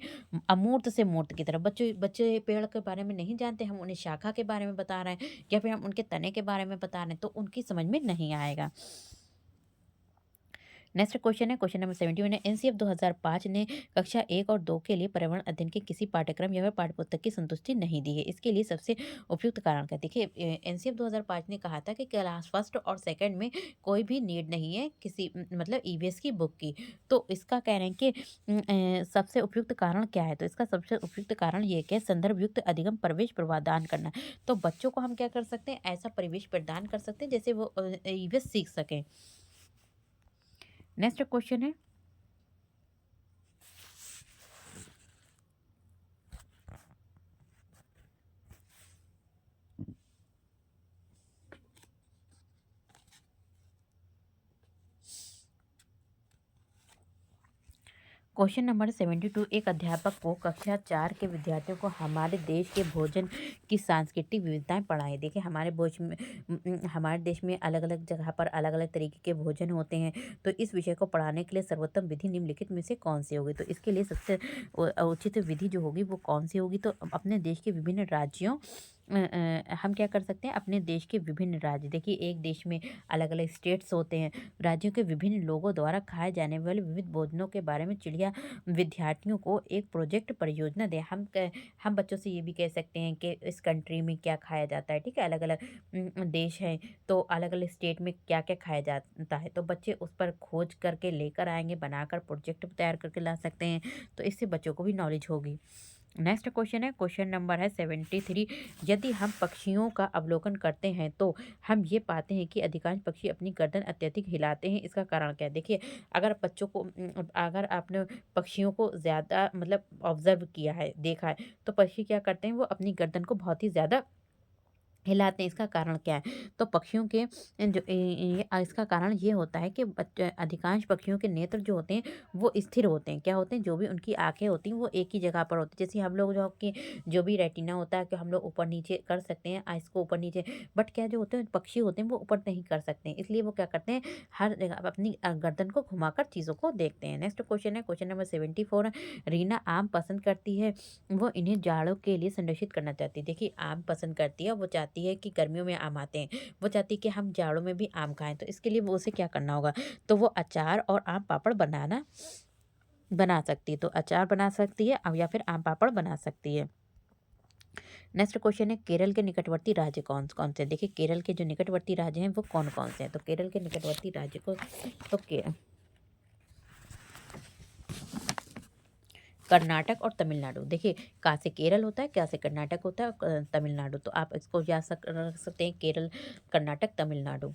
अमूर्त से मूर्त की तरफ। बच्चे बच्चे पेड़ के बारे में नहीं जानते, हम उन्हें शाखा के बारे में बता रहे हैं या फिर हम उनके तने के बारे में बता रहे हैं, तो उनकी समझ में नहीं आएगा। नेक्स्ट क्वेश्चन है क्वेश्चन नंबर 71 है एनसीएफ 2005 ने कक्षा 1 और 2 के लिए पर्यावरण अध्ययन के किसी पाठ्यक्रम या फिर पाठ्यपुस्तक की संतुष्टि नहीं दी है। इसके लिए सबसे उपयुक्त कारण क्या है? देखिए एनसीएफ 2005 ने कहा था कि क्लास फर्स्ट और सेकंड में कोई भी नीड नहीं है किसी मतलब ईवीएस की बुक की। तो इसका कह रहे हैं कि सबसे उपयुक्त कारण क्या है? तो इसका सबसे उपयुक्त कारण ये है कि संदर्भ युक्त अधिगम प्रवेश प्रदान करना। तो बच्चों को हम क्या कर सकते हैं, ऐसा परिवेश प्रदान कर सकते हैं जैसे वो ईवीएस सीख सकें। नेक्स्ट क्वेश्चन है क्वेश्चन नंबर 72 एक अध्यापक को कक्षा 4 के विद्यार्थियों को हमारे देश के भोजन की सांस्कृतिक विविधताएं पढ़ाएं। देखिए हमारे देश में अलग अलग जगह पर अलग अलग तरीके के भोजन होते हैं। तो इस विषय को पढ़ाने के लिए सर्वोत्तम विधि निम्नलिखित में से कौन सी होगी? तो इसके लिए सबसे उचित विधि जो होगी वो कौन सी होगी? तो अपने देश के विभिन्न राज्यों हम क्या कर सकते हैं, अपने देश के विभिन्न राज्य, देखिए एक देश में अलग अलग स्टेट्स होते हैं, राज्यों के विभिन्न लोगों द्वारा खाए जाने वाले विविध भोजनों के बारे में चिड़िया विद्यार्थियों को एक प्रोजेक्ट परियोजना दें। हम बच्चों से ये भी कह सकते हैं कि इस कंट्री में क्या खाया जाता है, ठीक है? अलग अलग देश हैं तो अलग अलग स्टेट में क्या क्या खाया जाता है, तो बच्चे उस पर खोज करके लेकर आएंगे, बनाकर प्रोजेक्ट तैयार करके ला सकते हैं। तो इससे बच्चों को भी नॉलेज होगी। नेक्स्ट क्वेश्चन है क्वेश्चन नंबर है 73 यदि हम पक्षियों का अवलोकन करते हैं तो हम ये पाते हैं कि अधिकांश पक्षी अपनी गर्दन अत्यधिक हिलाते हैं। इसका कारण क्या है? देखिए अगर आपने पक्षियों को ज़्यादा मतलब ऑब्जर्व किया है, देखा है, तो पक्षी क्या करते हैं, वो अपनी गर्दन को बहुत ही ज़्यादा हिलाते हैं। इसका कारण क्या है? तो पक्षियों के इसका कारण ये होता है कि अधिकांश पक्षियों के नेत्र जो होते हैं वो स्थिर होते हैं। क्या होते हैं? जो भी उनकी आँखें होती हैं वो एक ही जगह पर होती हैं। जैसे हम लोग जो भी रेटिना होता है कि हम लोग ऊपर-नीचे कर सकते हैं आइज़ को ऊपर-नीचे, बट क्या जो होते हैं पक्षी होते हैं वो ऊपर नहीं कर सकते हैं। इसलिए वो क्या करते हैं, हर जगह अपनी गर्दन को घुमाकर चीज़ों को देखते हैं। नेक्स्ट क्वेश्चन है क्वेश्चन नंबर 74 रीना आम पसंद करती है, वो इन्हें जाड़ों के लिए संरक्षित करना चाहती है। देखिए आम पसंद करती है, वो चाहती है कि गर्मियों में आम आते हैं, वो चाहती है कि हम जाड़ों में भी आम खाएँ, तो इसके लिए वो उसे क्या करना होगा? तो वो अचार और आम पापड़ बना सकती है। तो अचार बना सकती है या फिर आम पापड़ बना सकती है। नेक्स्ट क्वेश्चन है केरल के निकटवर्ती राज्य कौन-कौन से हैं? देखिए केरल के जो निकटवर्ती राज्य हैं वो कौन-कौन से हैं? तो केरल के निकटवर्ती राज्य को तो के कर्नाटक और तमिलनाडु। देखिए का से केरल होता है, क्या से कर्नाटक होता है और तमिलनाडु। तो आप इसको याद रख सकते हैं केरल, कर्नाटक, तमिलनाडु।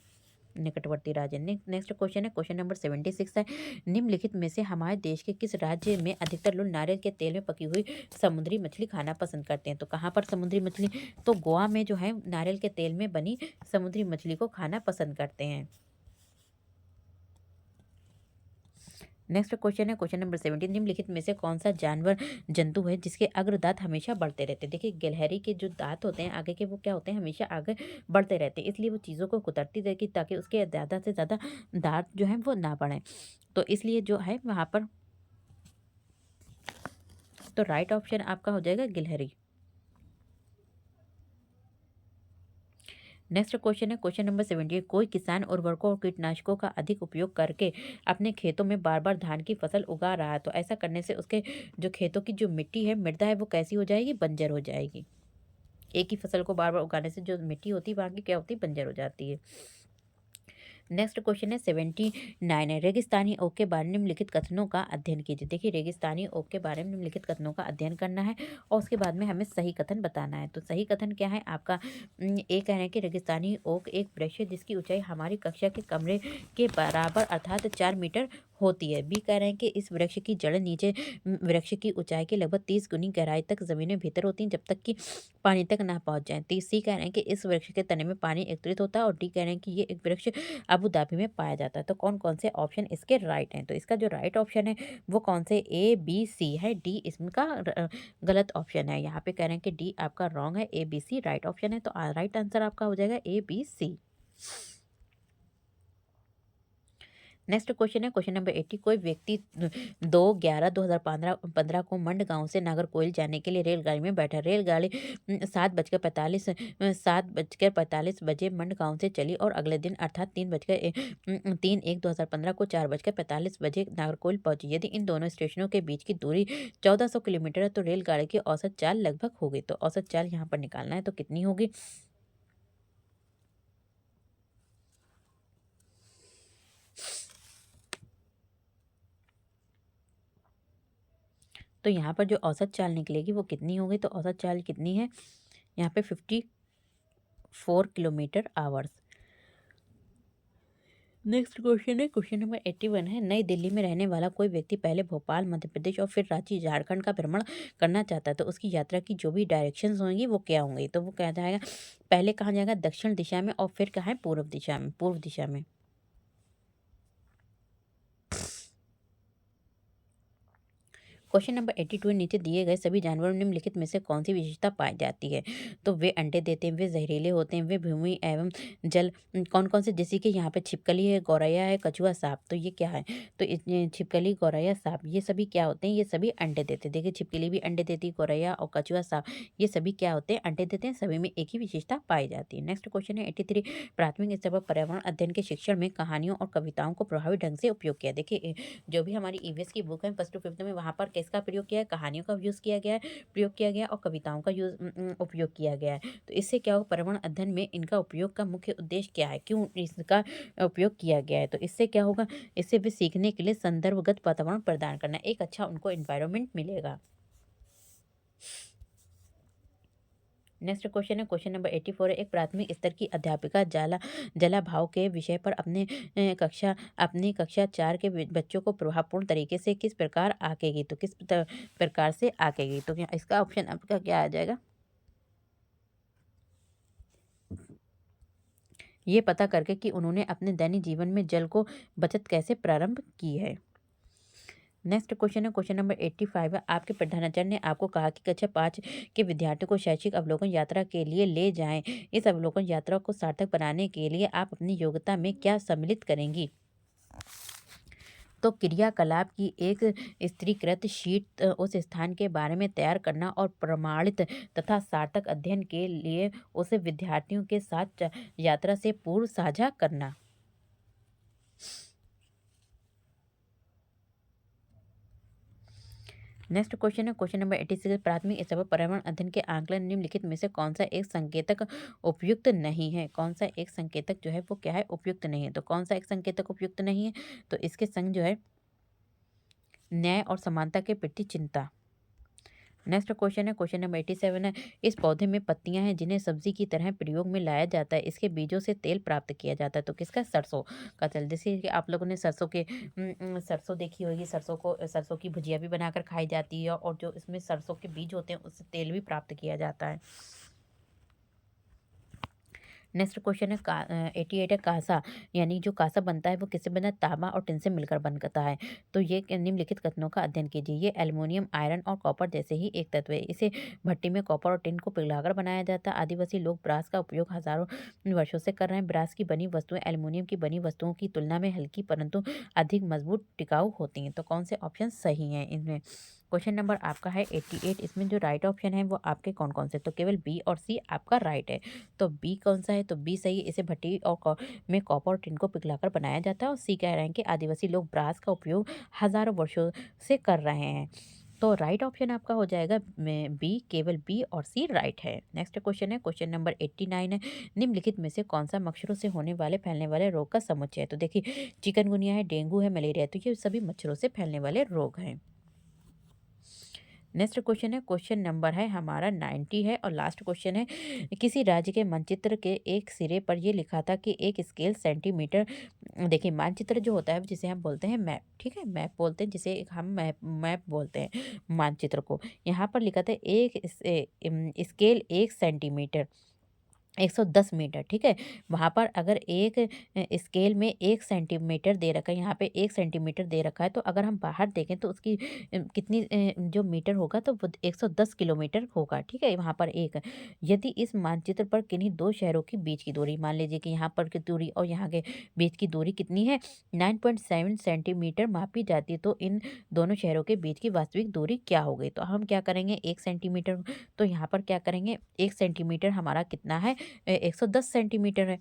निकटवर्ती राज्य। नेक्स्ट क्वेश्चन है, क्वेश्चन नंबर 76 है, निम्नलिखित में से हमारे देश के किस राज्य में अधिकतर लोग नारियल के तेल में पकी हुई समुद्री मछली खाना पसंद करते हैं? तो कहाँ पर समुद्री मछली? तो गोवा में जो है नारियल के तेल में बनी समुद्री मछली को खाना पसंद करते हैं। नेक्स्ट क्वेश्चन है, क्वेश्चन नंबर 17, निम्नलिखित में से कौन सा जानवर जंतु है जिसके अग्र दांत हमेशा बढ़ते रहते हैं? देखिए गिलहरी के जो दांत होते हैं आगे के, वो क्या होते हैं, हमेशा आगे बढ़ते रहते हैं, इसलिए वो चीज़ों को कुतरती रहेगी ताकि उसके ज़्यादा से ज़्यादा दांत जो है वो ना बढ़े, तो इसलिए जो है वहाँ पर, तो राइट ऑप्शन आपका हो जाएगा गिलहरी। नेक्स्ट क्वेश्चन है, क्वेश्चन नंबर 78, कोई किसान उर्वरकों और कीटनाशकों का अधिक उपयोग करके अपने खेतों में बार बार धान की फसल उगा रहा है, तो ऐसा करने से उसके जो खेतों की जो मिट्टी है, मृदा है, वो कैसी हो जाएगी? बंजर हो जाएगी। एक ही फसल को बार बार उगाने से जो मिट्टी होती है वहाँ की क्या होती है? बंजर हो जाती है। नेक्स्ट क्वेश्चन है 79 है, रेगिस्तानी ओक के बारे में निम्नलिखित कथनों का अध्ययन कीजिए। देखिए रेगिस्तानी ओक के बारे में निम्नलिखित कथनों का अध्ययन करना है और उसके बाद में हमें सही कथन बताना है। तो सही कथन क्या है आपका? ए कह रहे हैं कि रेगिस्तानी ओक एक वृक्ष है जिसकी ऊंचाई हमारी कक्षा के कमरे के बराबर अर्थात 4 मीटर होती है। बी कह रहे हैं कि इस वृक्ष की जड़ नीचे वृक्ष की ऊंचाई के लगभग 30 गुनी गहराई तक जमीन में भीतर होती है जब तक कि पानी तक ना पहुंच जाए। सी कह रहे हैं कि इस वृक्ष के तने में पानी एकत्रित होता है और डी कह रहे हैं कि ये एक वृक्ष अबू धाबी में पाया जाता है। तो कौन कौन से ऑप्शन इसके राइट हैं? तो इसका जो राइट ऑप्शन है वो कौन से ए बी सी है, डी इसका गलत ऑप्शन है। यहाँ पे कह रहे हैं कि डी आपका रॉन्ग है, A B C right option है, तो राइट आंसर आपका हो जाएगा A B C. Next question है, क्वेश्चन नंबर 80, कोई व्यक्ति 2/11/2015 को मंड गांव से नागरकोइल जाने के लिए रेलगाड़ी में बैठा। रेलगाड़ी 7:45 बजे मंड गांव से चली और अगले दिन अर्थात 3/1/2015 को 4:45 बजे नागरकोइल पहुंची। यदि इन दोनों स्टेशनों के बीच की दूरी 1400 किलोमीटर है तो रेलगाड़ी की औसत चाल लगभग होगी। तो औसत चाल यहाँ पर निकालना है, तो कितनी होगी? तो यहाँ पर जो औसत चाल निकलेगी वो कितनी होगी? तो औसत चाल कितनी है यहाँ पे? 54 किलोमीटर आवर्स। नेक्स्ट क्वेश्चन है, क्वेश्चन नंबर 81 है, नई दिल्ली में रहने वाला कोई व्यक्ति पहले भोपाल मध्य प्रदेश और फिर रांची झारखंड का भ्रमण करना चाहता है, तो उसकी यात्रा की जो भी डायरेक्शंस होंगी वो क्या होंगी? तो वो क्या जाएगा, पहले कहाँ जाएगा? दक्षिण दिशा में और फिर कहाँ है? पूर्व दिशा में, पूर्व दिशा में। क्वेश्चन नंबर 82, नीचे दिए गए सभी जानवरों में निम्नलिखित में से कौन सी विशेषता पाई जाती है? तो वे अंडे देते हैं, वे जहरीले होते हैं, वे भूमि एवं जल कौन कौन से, जैसे कि यहाँ पे छिपकली है, गौरैया है, कछुआ, सांप, तो ये क्या है? तो छिपकली, गौरैया, सांप ये सभी क्या होते हैं? ये सभी अंडे देते हैं। देखिए छिपकली भी अंडे देती है, गौरैया और कछुआ, सांप ये सभी क्या होते हैं? अंडे देते हैं। सभी में एक ही विशेषता पाई जाती है। नेक्स्ट क्वेश्चन है 83, प्राथमिक स्तर पर पर्यावरण अध्ययन के शिक्षण में कहानियों और कविताओं को प्रभावी ढंग से उपयोग किया। देखिए जो भी हमारी ईवीएस की बुक है फर्स्ट टू फिफ्थ में, वहाँ पर किसका प्रयोग किया है? कहानियों का यूज़ किया गया है, प्रयोग किया गया है और कविताओं का उपयोग किया गया है। तो इससे क्या होगा, पर्यावरण अध्ययन में इनका उपयोग का मुख्य उद्देश्य क्या है, क्यों इसका उपयोग किया गया है? तो इससे क्या होगा, इससे भी सीखने के लिए संदर्भगत वातावरण प्रदान करना, एक अच्छा उनको एनवायरनमेंट मिलेगा। नेक्स्ट क्वेश्चन है, क्वेश्चन नंबर 84 है, एक प्राथमिक स्तर की अध्यापिका जला भाव के विषय पर अपनी कक्षा 4 के बच्चों को प्रभावपूर्ण तरीके से किस प्रकार आंकेगी? तो किस प्रकार से आंकेगी? तो इसका ऑप्शन आपका क्या आ जाएगा? ये पता करके कि उन्होंने अपने दैनिक जीवन में जल को बचत कैसे प्रारंभ की है। नेक्स्ट क्वेश्चन है, क्वेश्चन नंबर 85 है, आपके प्रधानाचार्य ने आपको कहा कि कक्षा 5 के विद्यार्थियों को शैक्षिक अवलोकन यात्रा के लिए ले जाएं। इस अवलोकन यात्रा को सार्थक बनाने के लिए आप अपनी योग्यता में क्या सम्मिलित करेंगी? तो क्रियाकलाप की एक स्त्रीकृत शीट उस स्थान के बारे में तैयार करना और प्रमाणित तथा सार्थक अध्ययन के लिए उसे विद्यार्थियों के साथ यात्रा से पूर्व साझा करना। नेक्स्ट क्वेश्चन है, क्वेश्चन नंबर 86, प्राथमिक स्तर पर पर्यावरण अध्ययन के आंकलन निम्नलिखित में से कौन सा एक संकेतक उपयुक्त नहीं है? कौन सा एक संकेतक जो है वो क्या है? उपयुक्त नहीं है। तो कौन सा एक संकेतक उपयुक्त नहीं है? तो इसके संग जो है न्याय और समानता के प्रति चिंता, नेक्स्ट क्वेश्चन है, क्वेश्चन नंबर 87 है, इस पौधे में पत्तियां हैं जिन्हें सब्जी की तरह प्रयोग में लाया जाता है, इसके बीजों से तेल प्राप्त किया जाता है, तो किसका? सरसों का तेल। जैसे कि आप लोगों ने सरसों देखी होगी, सरसों की भुजिया भी बनाकर खाई जाती है, और जो इसमें सरसों के बीज होते हैं उससे तेल भी प्राप्त किया जाता है। नेक्स्ट क्वेश्चन है 88 है, कांसा यानी जो कांसा बनता है वो किससे बना है? तांबा और टिन से मिलकर बनता है। तो ये निम्नलिखित कथनों का अध्ययन कीजिए। ये एल्युमिनियम, आयरन और कॉपर जैसे ही एक तत्व है। इसे भट्टी में कॉपर और टिन को पिघलाकर बनाया जाता है। आदिवासी लोग ब्रास का उपयोग हजारों वर्षों से कर रहे हैं। ब्रास की बनी वस्तुएं एल्युमिनियम की बनी वस्तुओं की तुलना में हल्की परंतु अधिक मजबूत टिकाऊ होती हैं। तो कौन से ऑप्शन सही हैं इनमें? क्वेश्चन नंबर आपका है 88, इसमें जो राइट ऑप्शन है वो आपके कौन कौन से? तो केवल बी और सी आपका राइट है। तो बी कौन सा है? तो बी सही है, इसे भट्टी और में कॉपर और टिन को पिघलाकर बनाया जाता है। और सी कह रहे हैं कि आदिवासी लोग ब्रास का उपयोग हजारों वर्षों से कर रहे हैं। तो राइट ऑप्शन आपका हो जाएगा बी, केवल बी और सी राइट है। नेक्स्ट क्वेश्चन है, क्वेश्चन नंबर 89 है, निम्नलिखित में से कौन सा मच्छरों से होने वाले फैलने वाले रोग का समुच्चय है? तो देखिए, चिकनगुनिया है, डेंगू है, मलेरिया है, तो ये सभी मच्छरों से फैलने वाले रोग हैं। नेक्स्ट क्वेश्चन है, क्वेश्चन नंबर है हमारा 90 है, और लास्ट क्वेश्चन है, किसी राज्य के मानचित्र के एक सिरे पर ये लिखा था कि एक स्केल सेंटीमीटर। देखिए, मानचित्र जो होता है जिसे हम बोलते हैं मैप, ठीक है, मैप बोलते हैं जिसे हम मैप मैप बोलते हैं मानचित्र को। यहाँ पर लिखा था स्केल 1 सेंटीमीटर, 110 मीटर, ठीक है। वहाँ पर अगर एक स्केल में 1 सेंटीमीटर दे रखा है, यहाँ पे 1 सेंटीमीटर दे रखा है, तो अगर हम बाहर देखें तो उसकी कितनी जो मीटर होगा तो वो 110 किलोमीटर होगा, ठीक है, वहाँ पर एक। यदि इस मानचित्र पर किन्हीं 2 शहरों के बीच की दूरी, मान लीजिए कि यहाँ पर की दूरी और यहाँ के बीच की दूरी कितनी है? 9.7 सेंटीमीटर मापी जाती है, तो इन दोनों शहरों के बीच की वास्तविक दूरी क्या हो गई? तो हम क्या करेंगे? 1 सेंटीमीटर, तो यहाँ पर क्या करेंगे? 1 सेंटीमीटर हमारा कितना है? 110 सेंटीमीटर है,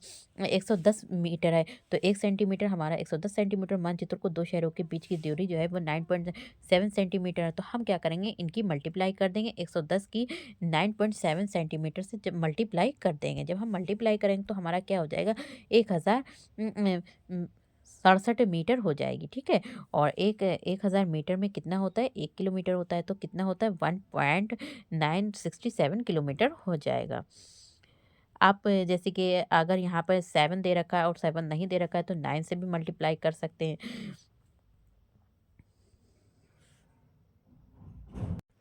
110 मीटर है, तो 1 सेंटीमीटर हमारा 110 सेंटीमीटर, मानचित्र को 2 शहरों के बीच की दूरी जो है वो 9.7 सेंटीमीटर है। तो हम क्या करेंगे? इनकी मल्टीप्लाई कर देंगे, 110 की 9.7 सेंटीमीटर से जब मल्टीप्लाई कर देंगे, जब हम मल्टीप्लाई करेंगे तो हमारा क्या हो जाएगा? 1067 मीटर हो जाएगी, ठीक है। और 1000 मीटर में कितना होता है? 1 किलोमीटर होता है, तो कितना होता है? 1.967 किलोमीटर हो जाएगा। आप जैसे कि अगर यहाँ पर 7 दे रखा है और 7 नहीं दे रखा है, तो 9 से भी मल्टीप्लाई कर सकते हैं।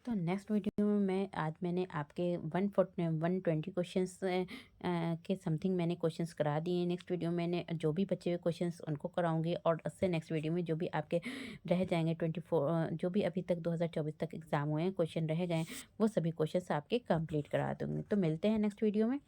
तो नेक्स्ट वीडियो में मैंने आपके 120 क्वेश्चंस के समथिंग मैंने क्वेश्चंस करा दिए हैं। नेक्स्ट वीडियो में मैंने जो भी बचे हुए क्वेश्चंस उनको कराऊंगी, और उससे नेक्स्ट वीडियो में जो भी आपके रह जाएंगे 24, जो भी अभी तक 2024 तक एग्जाम हुए हैं, क्वेश्चन रह गए हैं, वो सभी क्वेश्चंस आपके कंप्लीट करा दूंगी। तो मिलते हैं नेक्स्ट वीडियो में।